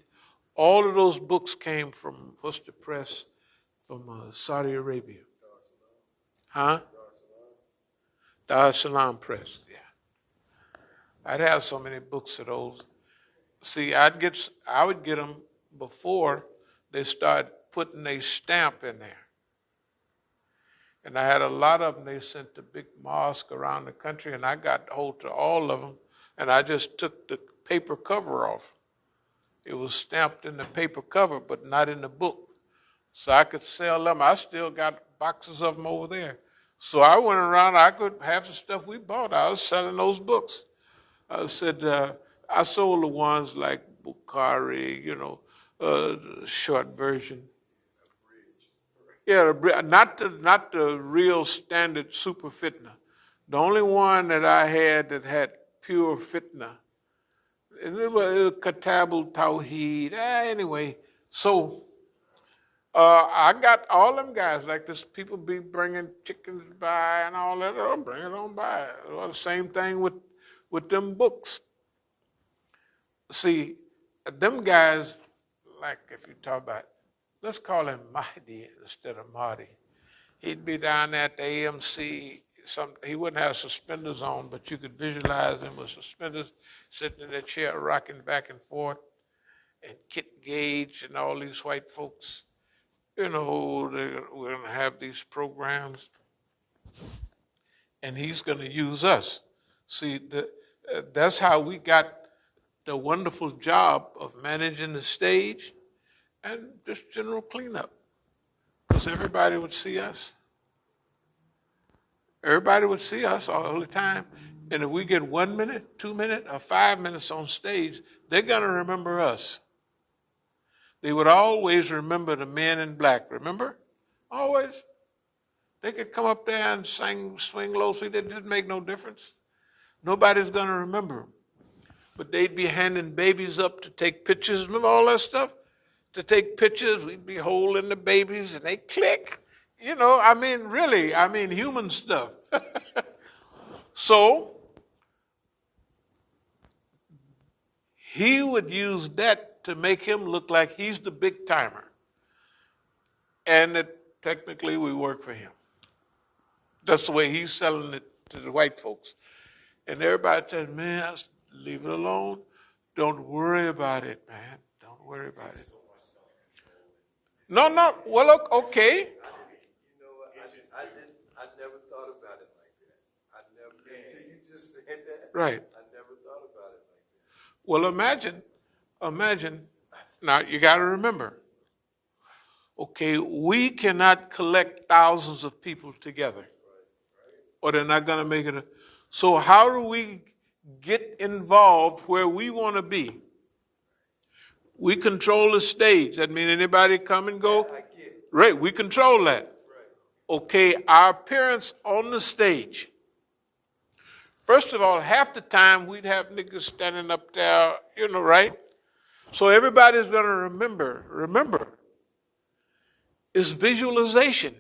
All of those books came from, what's the press? From Saudi Arabia. Huh? Dar es Salaam Press, yeah. I'd have so many books of those. See, I would get them before they started putting a stamp in there. And I had a lot of them. They sent to big mosque around the country, and I got hold to all of them, and I just took the paper cover off. It was stamped in the paper cover, but not in the book. So I could sell them. I still got boxes of them over there. So I went around, half the stuff we bought, I was selling those books. I said, I sold the ones like Bukhari, the short version. Yeah, not the real standard super fitna. The only one that I had that had pure fitna, and it was Katabul Tawheed. Anyway, so I got all them guys like this. People be bringing chickens by and all that. Oh, bring it on by. Well, the same thing with them books. See, them guys, like if you talk about, let's call him Mahdi instead of Mahdi. He'd be down there at the AMC. He wouldn't have suspenders on, but you could visualize him with suspenders, sitting in that chair, rocking back and forth, and Kit Gage and all these white folks. We're going to have these programs, and he's going to use us. See, that's how we got the wonderful job of managing the stage and just general cleanup, because everybody would see us. Everybody would see us all the time, and if we get 1 minute, 2 minutes, or 5 minutes on stage, they're going to remember us. They would always remember the men in black, remember? Always. They could come up there and swing low feet. It didn't make no difference. Nobody's going to remember them. But they'd be handing babies up to take pictures. Remember all that stuff? To take pictures, we'd be holding the babies, and they click. Really, human stuff. So, he would use that to make him look like he's the big timer. And that technically we work for him. That's the way he's selling it to the white folks. And everybody says, man, leave it alone. Don't worry about it, man. Don't worry about it. No. Well, look, okay. I never thought about it like that. Until you just said that. Right. I never thought about it like that. Well, imagine. Now, you got to remember, okay, we cannot collect thousands of people together, or they're not going to make it. So how do we get involved where we want to be? We control the stage. That means anybody come and go? I get it. Right, we control that. Right. Okay, our appearance on the stage. First of all, half the time we'd have niggas standing up there, right? So everybody's going to remember. It's visualization.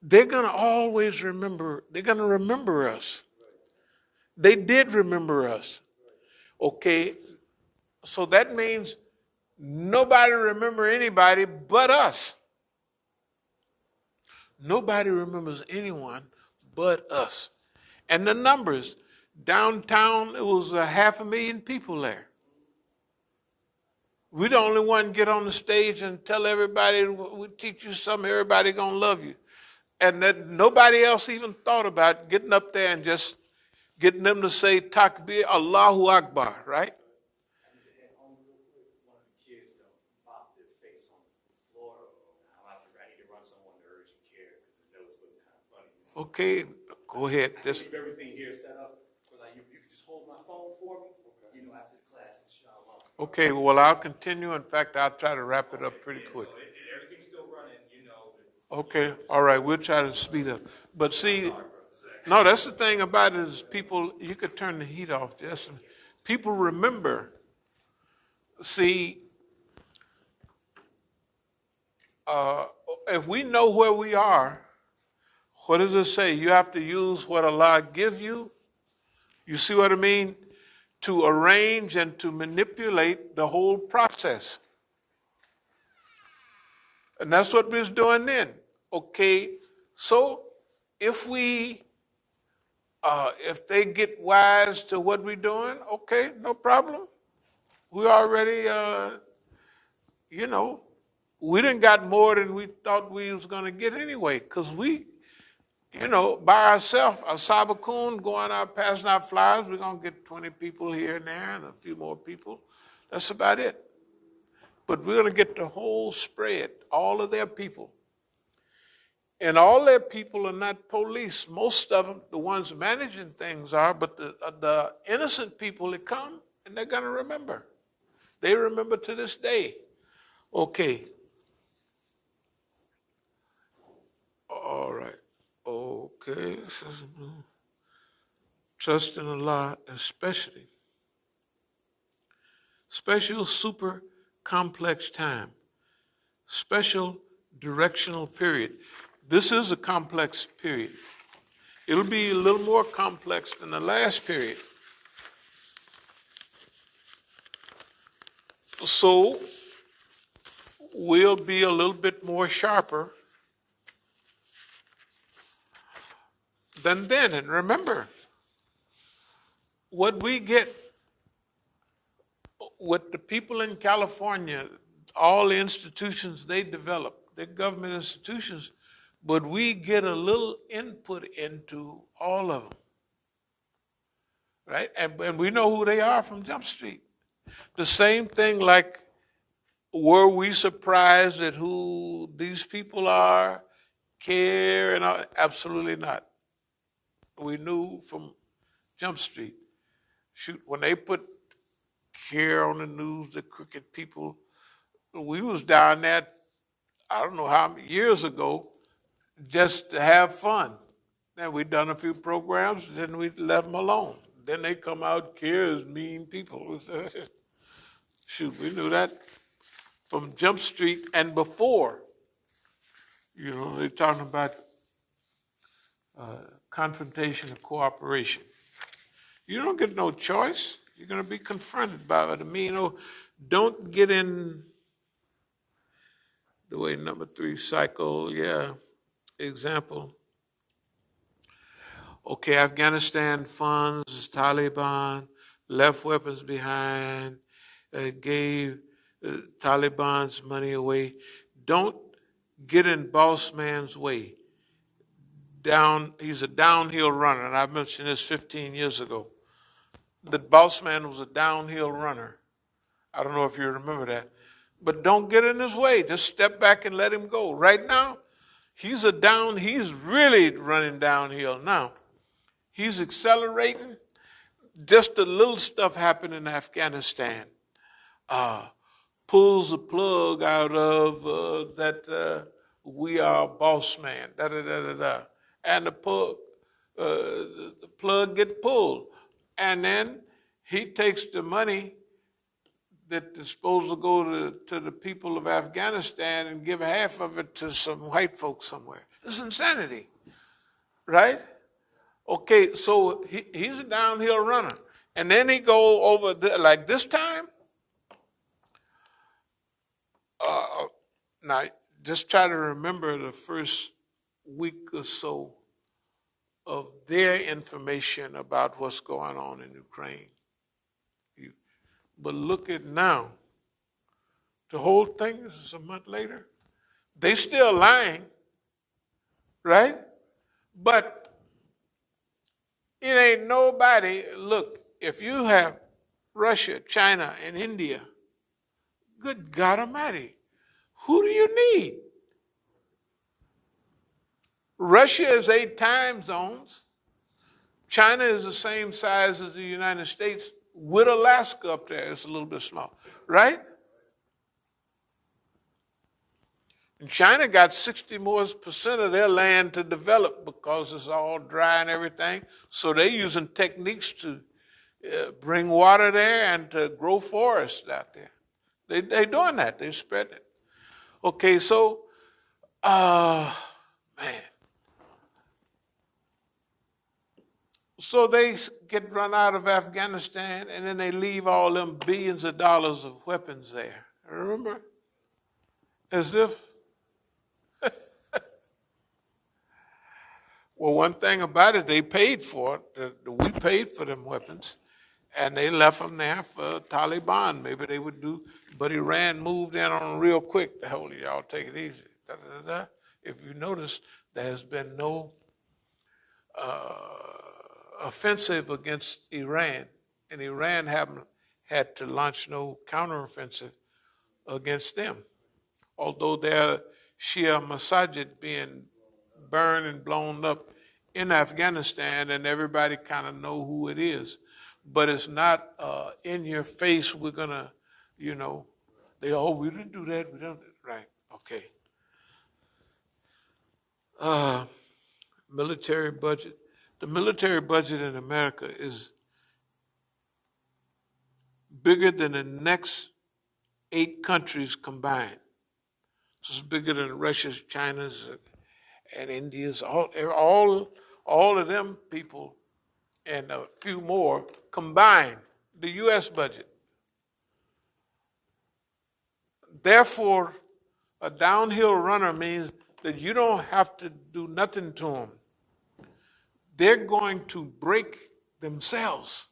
They're going to always remember. They're going to remember us. They did remember us. Okay, so that means nobody remember anybody but us. Nobody remembers anyone but us. And the numbers, downtown, it was 500,000 people there. We the only one get on the stage and tell everybody, we teach you something, everybody gonna love you. And that nobody else even thought about getting up there and just getting them to say Takbir, Allahu Akbar, right? I need to head home real quick. One of the kids done bopped their face on the floor. I need to run someone to urgent care because the nose looking kind of funny. Okay, go ahead. I Just, leave everything here set up. But like, you could just hold my phone for me, after the class, inshallah. okay, well, I'll continue. In fact, I'll try to wrap it up pretty quick. So everything's still running, Okay, all right, we'll try to speed up. But see, no, that's the thing about it is people, you could turn the heat off. Just people remember. See, if we know where we are, what does it say? You have to use what Allah gives you. You see what I mean? To arrange and to manipulate the whole process. And that's what we're doing then. Okay, so if they get wise to what we're doing, okay, no problem. We already, we done got more than we thought we was going to get anyway, because we, by ourselves, As-Sabiqun, going out, passing out flyers, we're going to get 20 people here and there and a few more people. That's about it. But we're going to get the whole spread, all of their people. And all their people are not police. Most of them, the ones managing things are, but the innocent people that come, and they're going to remember. They remember to this day. Okay. All right. Okay. Trust in Allah especially. Special super complex time. Special directional period. This is a complex period. It'll be a little more complex than the last period. So we'll be a little bit more sharper than then. And remember, what we get with the people in California, all the institutions they develop, they're government institutions, but we get a little input into all of them, right? And we know who they are from Jump Street. The same thing like, were we surprised at who these people are, care, and all? Absolutely not. We knew from Jump Street. Shoot, when they put care on the news, the cricket people, we was down there, I don't know how many years ago, just to have fun. Then we done a few programs, then we let them alone. Then they come out, care is mean people. Shoot, we knew that from Jump Street and before. They're talking about confrontation and cooperation. You don't get no choice. You're going to be confronted by it. I mean, don't get in the way number 3 cycle, example. Okay, Afghanistan funds, Taliban, left weapons behind, gave Taliban's money away. Don't get in boss man's way. He's a downhill runner, and I mentioned this 15 years ago. The boss man was a downhill runner. I don't know if you remember that. But don't get in his way. Just step back and let him go. Right now, he's really running downhill now. He's accelerating. Just the little stuff happened in Afghanistan. Pulls the plug out of that we are boss man. And the plug get pulled. And then he takes the money that is supposed to go to the people of Afghanistan and give half of it to some white folks somewhere. It's insanity, right? Okay, so he's a downhill runner. And then he go over like this time. Now, just try to remember the first week or so of their information about what's going on in Ukraine. But look at now. The whole thing is a month later. They still lying, right? But it ain't nobody, look, if you have Russia, China, and India, good God Almighty, who do you need? Russia is 8 time zones. China is the same size as the United States with Alaska up there. It's a little bit small, right? And China got 60% more of their land to develop because it's all dry and everything. So they're using techniques to bring water there and to grow forests out there. They're doing that. They're spreading it. Okay, so, man. So they get run out of Afghanistan, and then they leave all them billions of dollars of weapons there. Remember? As if, well, one thing about it, they paid for it. We paid for them weapons, and they left them there for Taliban. Maybe they would do, but Iran moved in on them real quick. The hell, y'all take it easy. Da, da, da, da. If you notice, there has been no offensive against Iran, and Iran haven't had to launch no counteroffensive against them. Although their Shia Masjid being burned and blown up in Afghanistan, and everybody kind of know who it is. But it's not in your face, we're going to, we didn't do that, we don't, right, okay. Military budget. The military budget in America is bigger than the next 8 countries combined. So it's bigger than Russia's, China's, and India's, all of them people and a few more combined, the U.S. budget. Therefore, a downhill runner means that you don't have to do nothing to them. They're going to break themselves.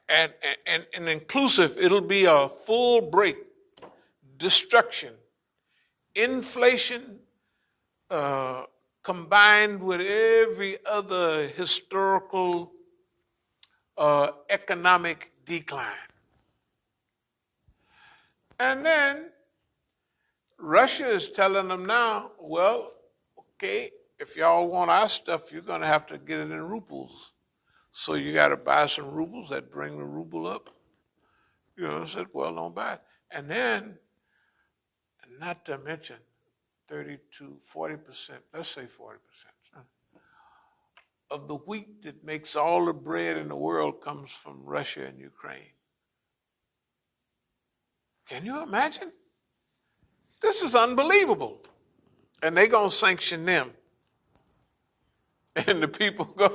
And inclusive, it'll be a full break, destruction, inflation, combined with every other historical economic decline. And then Russia is telling them now, well, okay, if y'all want our stuff, you're going to have to get it in rubles. So you got to buy some rubles that bring the ruble up. I said, well, don't buy it. And then, not to mention, 30 to 40%, let's say 40%, of the wheat that makes all the bread in the world comes from Russia and Ukraine. Can you imagine? This is unbelievable. And they're going to sanction them. And the people go,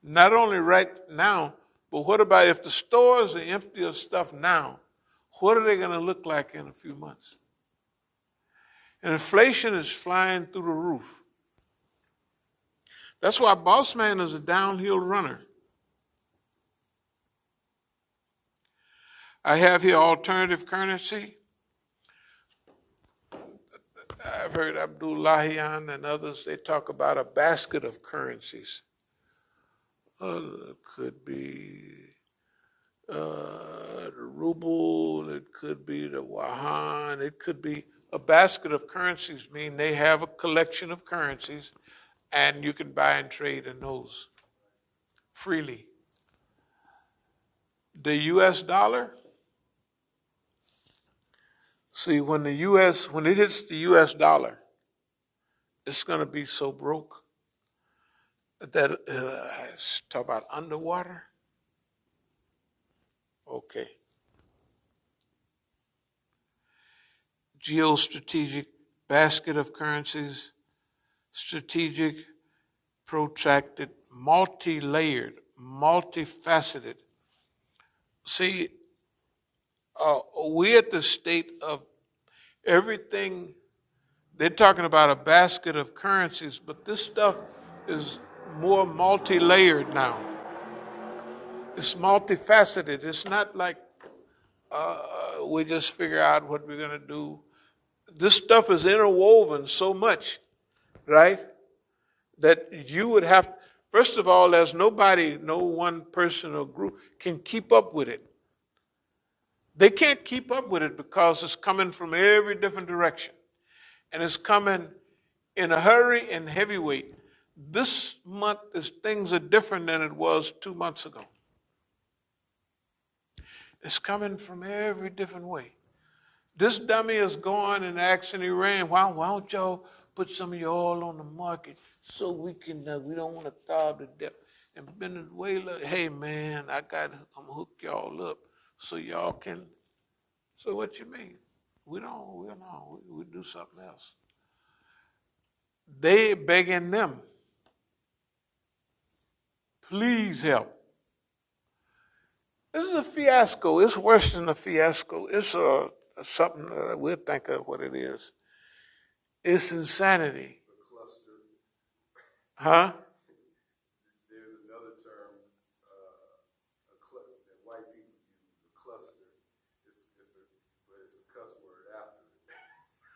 not only right now, but what about if the stores are empty of stuff now? What are they going to look like in a few months? And inflation is flying through the roof. That's why Boss Man is a downhill runner. I have here alternative currency. I've heard Abdullahian and others, they talk about a basket of currencies. It could be the ruble, it could be the wahan, it could be a basket of currencies, mean they have a collection of currencies and you can buy and trade in those freely. The US dollar, see, when it hits the US dollar, it's going to be so broke that, talk about underwater. Okay. Geostrategic basket of currencies, strategic, protracted, multi-layered, multifaceted. See, we're at the state of everything. They're talking about a basket of currencies, but this stuff is more multi-layered now. It's multifaceted. It's not like we just figure out what we're going to do. This stuff is interwoven so much, right, that you would have, first of all, there's nobody, no one person or group can keep up with it. They can't keep up with it because it's coming from every different direction. And it's coming in a hurry and heavyweight. This month, things are different than it was 2 months ago. It's coming from every different way. This dummy is going and asking Iran, why don't y'all put some of your oil on the market so we can, we don't want to starve to death. And Venezuela, hey man, I'm gonna hook y'all up so y'all can. So what you mean? We do something else. They begging them, please help. This is a fiasco. It's worse than a fiasco. It's something we'll think of what it is. It's insanity. A cluster. Huh? There's another term that white people use, a cluster. It's a cuss word after it.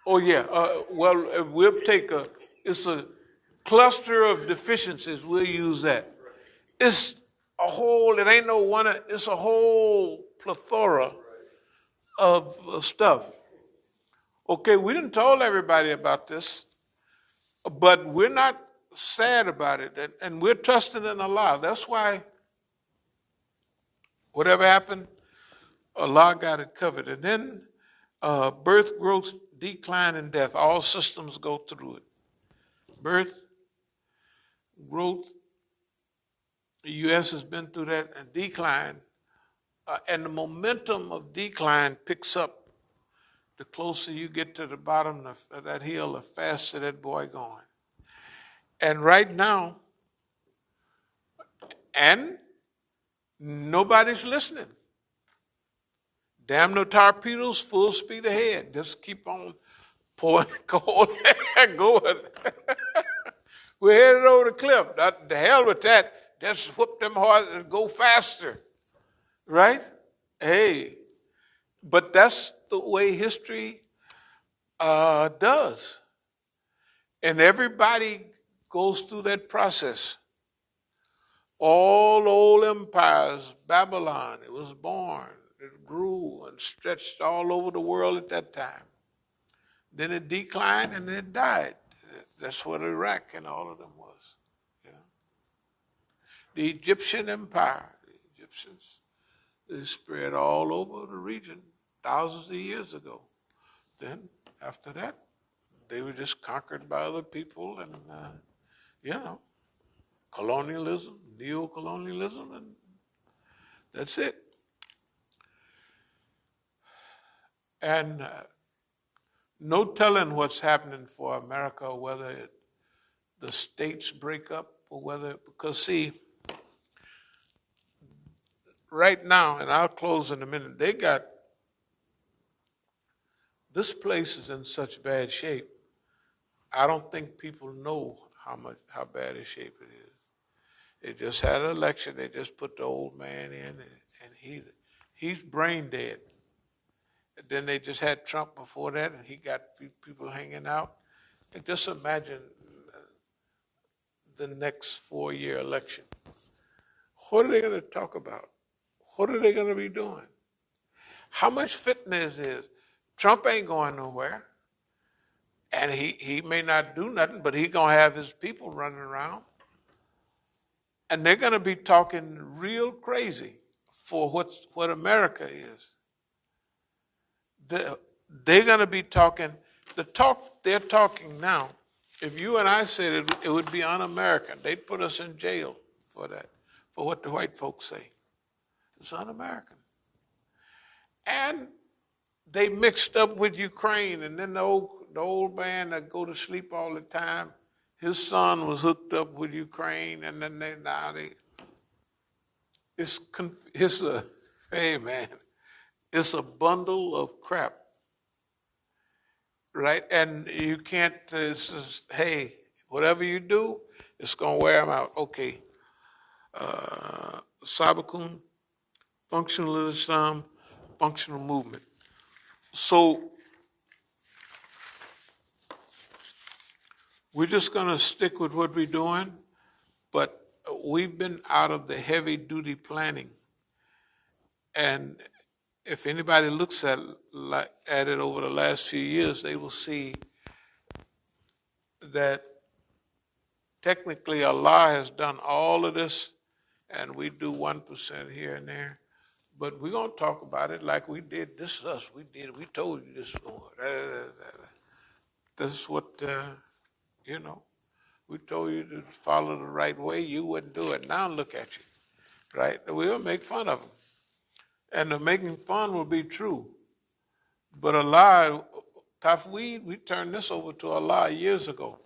Oh yeah. Well, we'll take it's a cluster of deficiencies. We'll use that. It's a whole. It ain't no one. It's a whole plethora of stuff. Okay, we didn't told everybody about this, but we're not sad about it, and we're trusting in Allah. That's why whatever happened, Allah got it covered. And then birth, growth, decline, and death. All systems go through it. Birth, growth, the U.S. has been through that, and decline. And the momentum of decline picks up. The closer you get to the bottom of that hill, the faster that boy going. And right now, and nobody's listening. Damn no torpedoes, full speed ahead. Just keep on pouring coal and going. We're headed over the cliff. The hell with that. Just whoop them hard and go faster. Right? Hey. But that's the way history does. And everybody goes through that process. All old empires, Babylon, it was born, it grew and stretched all over the world at that time. Then it declined and it died. That's what Iraq and all of them was. You know? The Egyptian Empire, the Egyptians, they spread all over the region thousands of years ago. Then, after that, they were just conquered by other people and, colonialism, neo-colonialism, and that's it. And no telling what's happening for America, whether the states break up or because see, right now, and I'll close in a minute, this place is in such bad shape. I don't think people know how bad a shape it is. They just had an election. They just put the old man in, and he's brain dead. And then they just had Trump before that, and he got people hanging out. And just imagine the next 4-year election. What are they going to talk about? What are they going to be doing? How much fitness is? Trump ain't going nowhere. And he may not do nothing, but he's going to have his people running around. And they're going to be talking real crazy for what America is. They're going to be talking, the talk they're talking now, if you and I said it would be un-American. They'd put us in jail for that, for what the white folks say. It's un-American. And they mixed up with Ukraine, and then the old man that go to sleep all the time, his son was hooked up with Ukraine, and then it's a bundle of crap, right? And you can't, hey, whatever you do, it's going to wear them out. Okay. As-Sabiqun, functional Islam, functional movement. So We're just going to stick with what we're doing, but we've been out of the heavy duty planning. And if anybody looks at it over the last few years, they will see that technically Allah has done all of this, and we do 1% here and there. But we're going to talk about it like we did. This is us. We did it. We told you this. This is what, we told you to follow the right way. You wouldn't do it. Now look at you, right? We'll make fun of them. And the making fun will be true. But Allah, Tafweed, we turned this over to Allah years ago.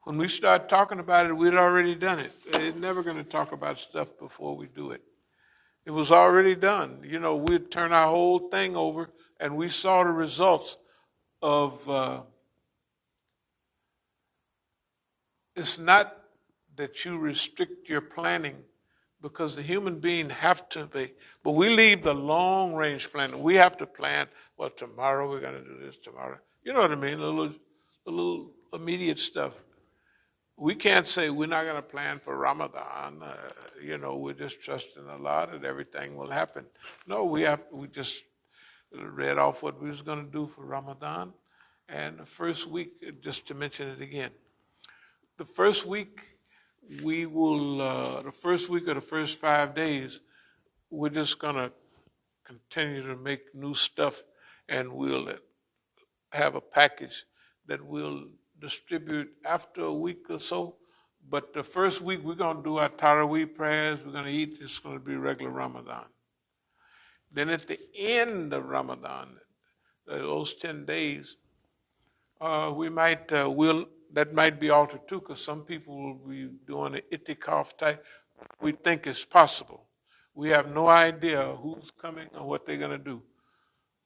When we started talking about it, we'd already done it. They're never going to talk about stuff before we do it. It was already done. We'd turn our whole thing over, and we saw the results of, it's not that you restrict your planning, because the human being have to be, but we leave the long range planning. We have to plan, well, tomorrow we're going to do this, tomorrow. You know what I mean? A little immediate stuff. We can't say we're not going to plan for Ramadan. We're just trusting Allah that everything will happen. No, we just read off what we was going to do for Ramadan. And the first week, just to mention it again, the first week we will, the first week of the first 5 days, we're just going to continue to make new stuff, and we'll have a package that we'll distribute after a week or so. But the first week, we're going to do our Taraweeh prayers. We're going to eat. It's going to be regular Ramadan. Then at the end of Ramadan, those 10 days, we might, that might be altered too, because some people will be doing an itikaf type. We think it's possible. We have no idea who's coming or what they're going to do.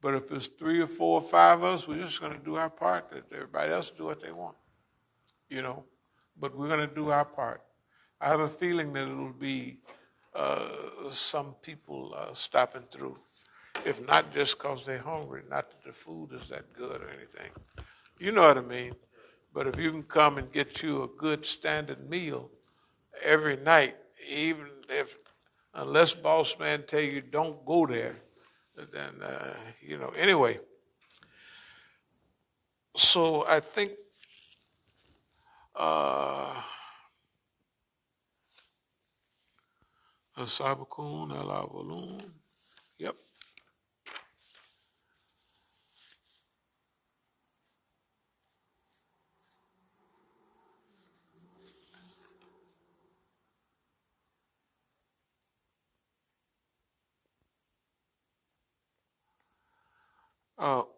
But if it's 3 or 4 or 5 of us, we're just going to do our part. Let everybody else do what they want, But we're going to do our part. I have a feeling that it'll be some people stopping through. If not just because they're hungry, not that the food is that good or anything. You know what I mean? But if you can come and get you a good standard meal every night, even if, unless boss man tell you don't go there, then, anyway. So I think As-Sabiqun, al-Awwalun. Yep.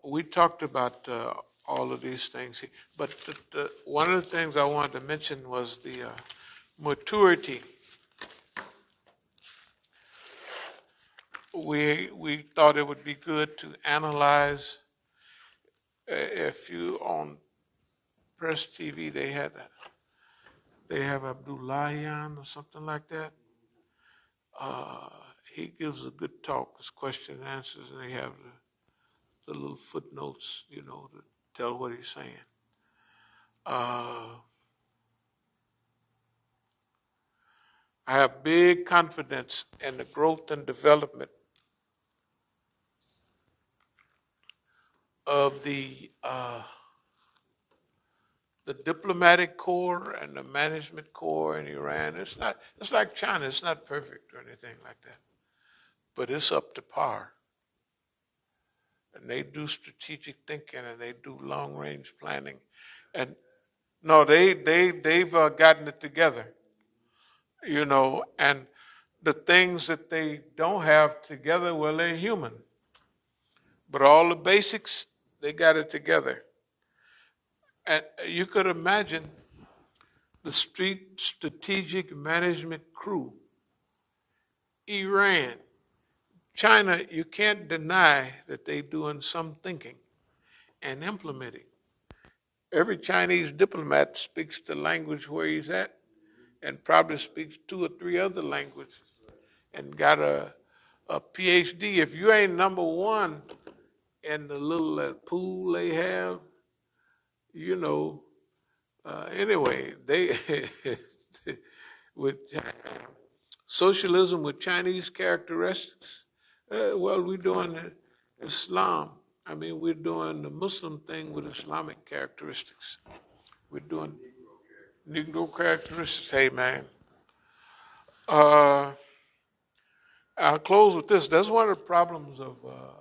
We talked about all of these things, but one of the things I wanted to mention was the maturity. We thought it would be good to analyze. If you on Press TV, they have Abdullahian or something like that. He gives a good talk. It's question and answers, and they have the little footnotes, to tell what he's saying. I have big confidence in the growth and development of the diplomatic corps and the management corps in Iran. It's like China. It's not perfect or anything like that, but it's up to par. And they do strategic thinking, and they do long range planning, and no, they've gotten it together, and the things that they don't have together, well, they're human, but all the basics, they got it together. And you could imagine the strategic management crew, Iran, China, you can't deny that they're doing some thinking and implementing. Every Chinese diplomat speaks the language where he's at, and probably speaks 2 or 3 other languages, and got a PhD. If you ain't number one in the little pool they have, Anyway, they with socialism with Chinese characteristics. Well, we're doing Islam. I mean, we're doing the Muslim thing with Islamic characteristics. We're doing Negro characteristics. Hey, man. I'll close with this. That's one of the problems of a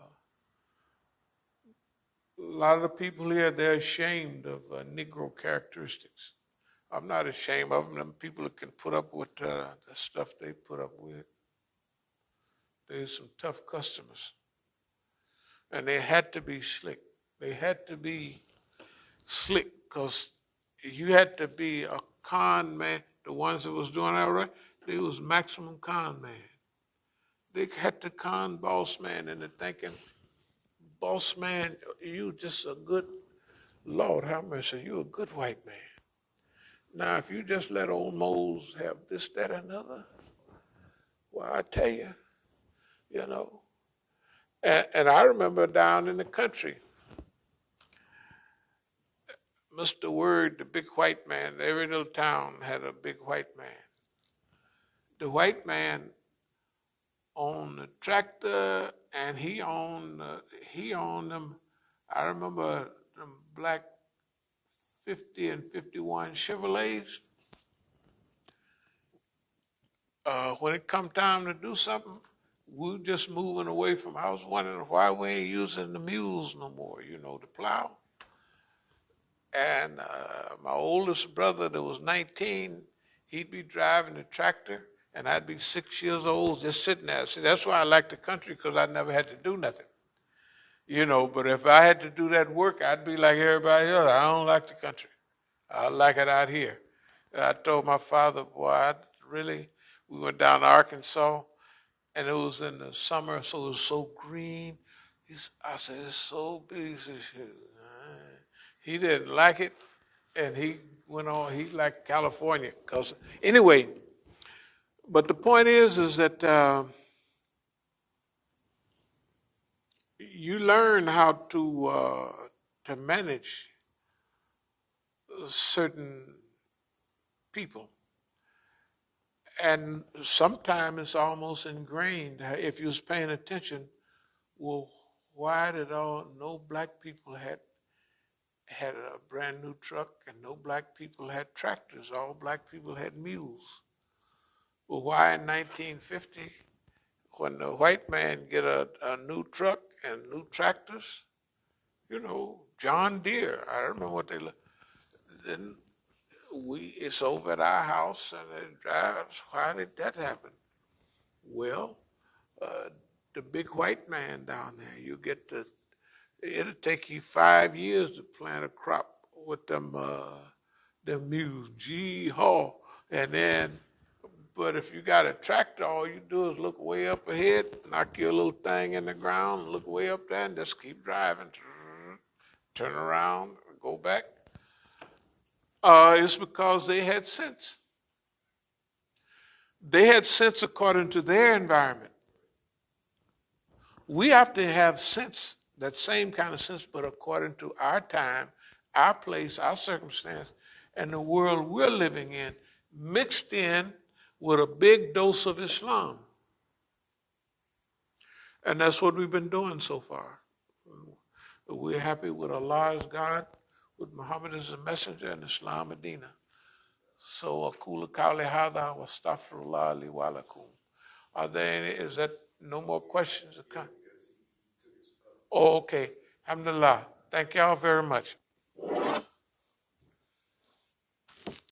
lot of the people here. They're ashamed of Negro characteristics. I'm not ashamed of them. Them people that can put up with the stuff they put up with. There's some tough customers. And they had to be slick. They had to be slick because you had to be a con man. The ones that was doing that right, they was maximum con man. They had to con boss man into thinking, boss man, you just a good, Lord have mercy, you a good white man. Now, if you just let old Mose have this, that, and another, well, I tell you, you know. And I remember down in the country, Mr. Word, the big white man, every little town had a big white man. The white man owned the tractor, and he owned them. I remember them black 50 and 51 Chevrolets. When it come time to do something, we just moving away from. I was wondering why we ain't using the mules no more, you know, to plow. And my oldest brother that was 19, he'd be driving the tractor, and I'd be 6 years old just sitting there. See, that's why I like the country, because I never had to do nothing. You know, but if I had to do that work, I'd be like everybody else. I don't like the country. I like it out here. I told my father, boy, we went down to Arkansas, and it was in the summer, so it was so green. I said, it's so big. He said, he didn't like it, and he went on, he liked California. Anyway, but the point is that you learn how to manage certain people. And sometimes it's almost ingrained. If you was paying attention, well, why did no black people had a brand new truck and no black people had tractors? All black people had mules. Well, why in 1950, when the white man get a new truck and new tractors, you know, John Deere, I remember what they look. Then it's over at our house and it drives. Why did that happen? Well, the big white man down there, it'll take you 5 years to plant a crop with them mules, gee-haw. And then, but if you got a tractor, all you do is look way up ahead, knock your little thing in the ground, look way up there, and just keep driving. Turn around, go back. It's because they had sense. They had sense according to their environment. We have to have sense, that same kind of sense, but according to our time, our place, our circumstance, and the world we're living in, mixed in with a big dose of Islam. And that's what we've been doing so far. We're happy with Allah as God, with Muhammad as a messenger, and Islam Medina. So, aqulu qawli hadha wa astaghfirullah li wa lakum. Is that no more questions? Oh, okay. Alhamdulillah. Thank y'all very much.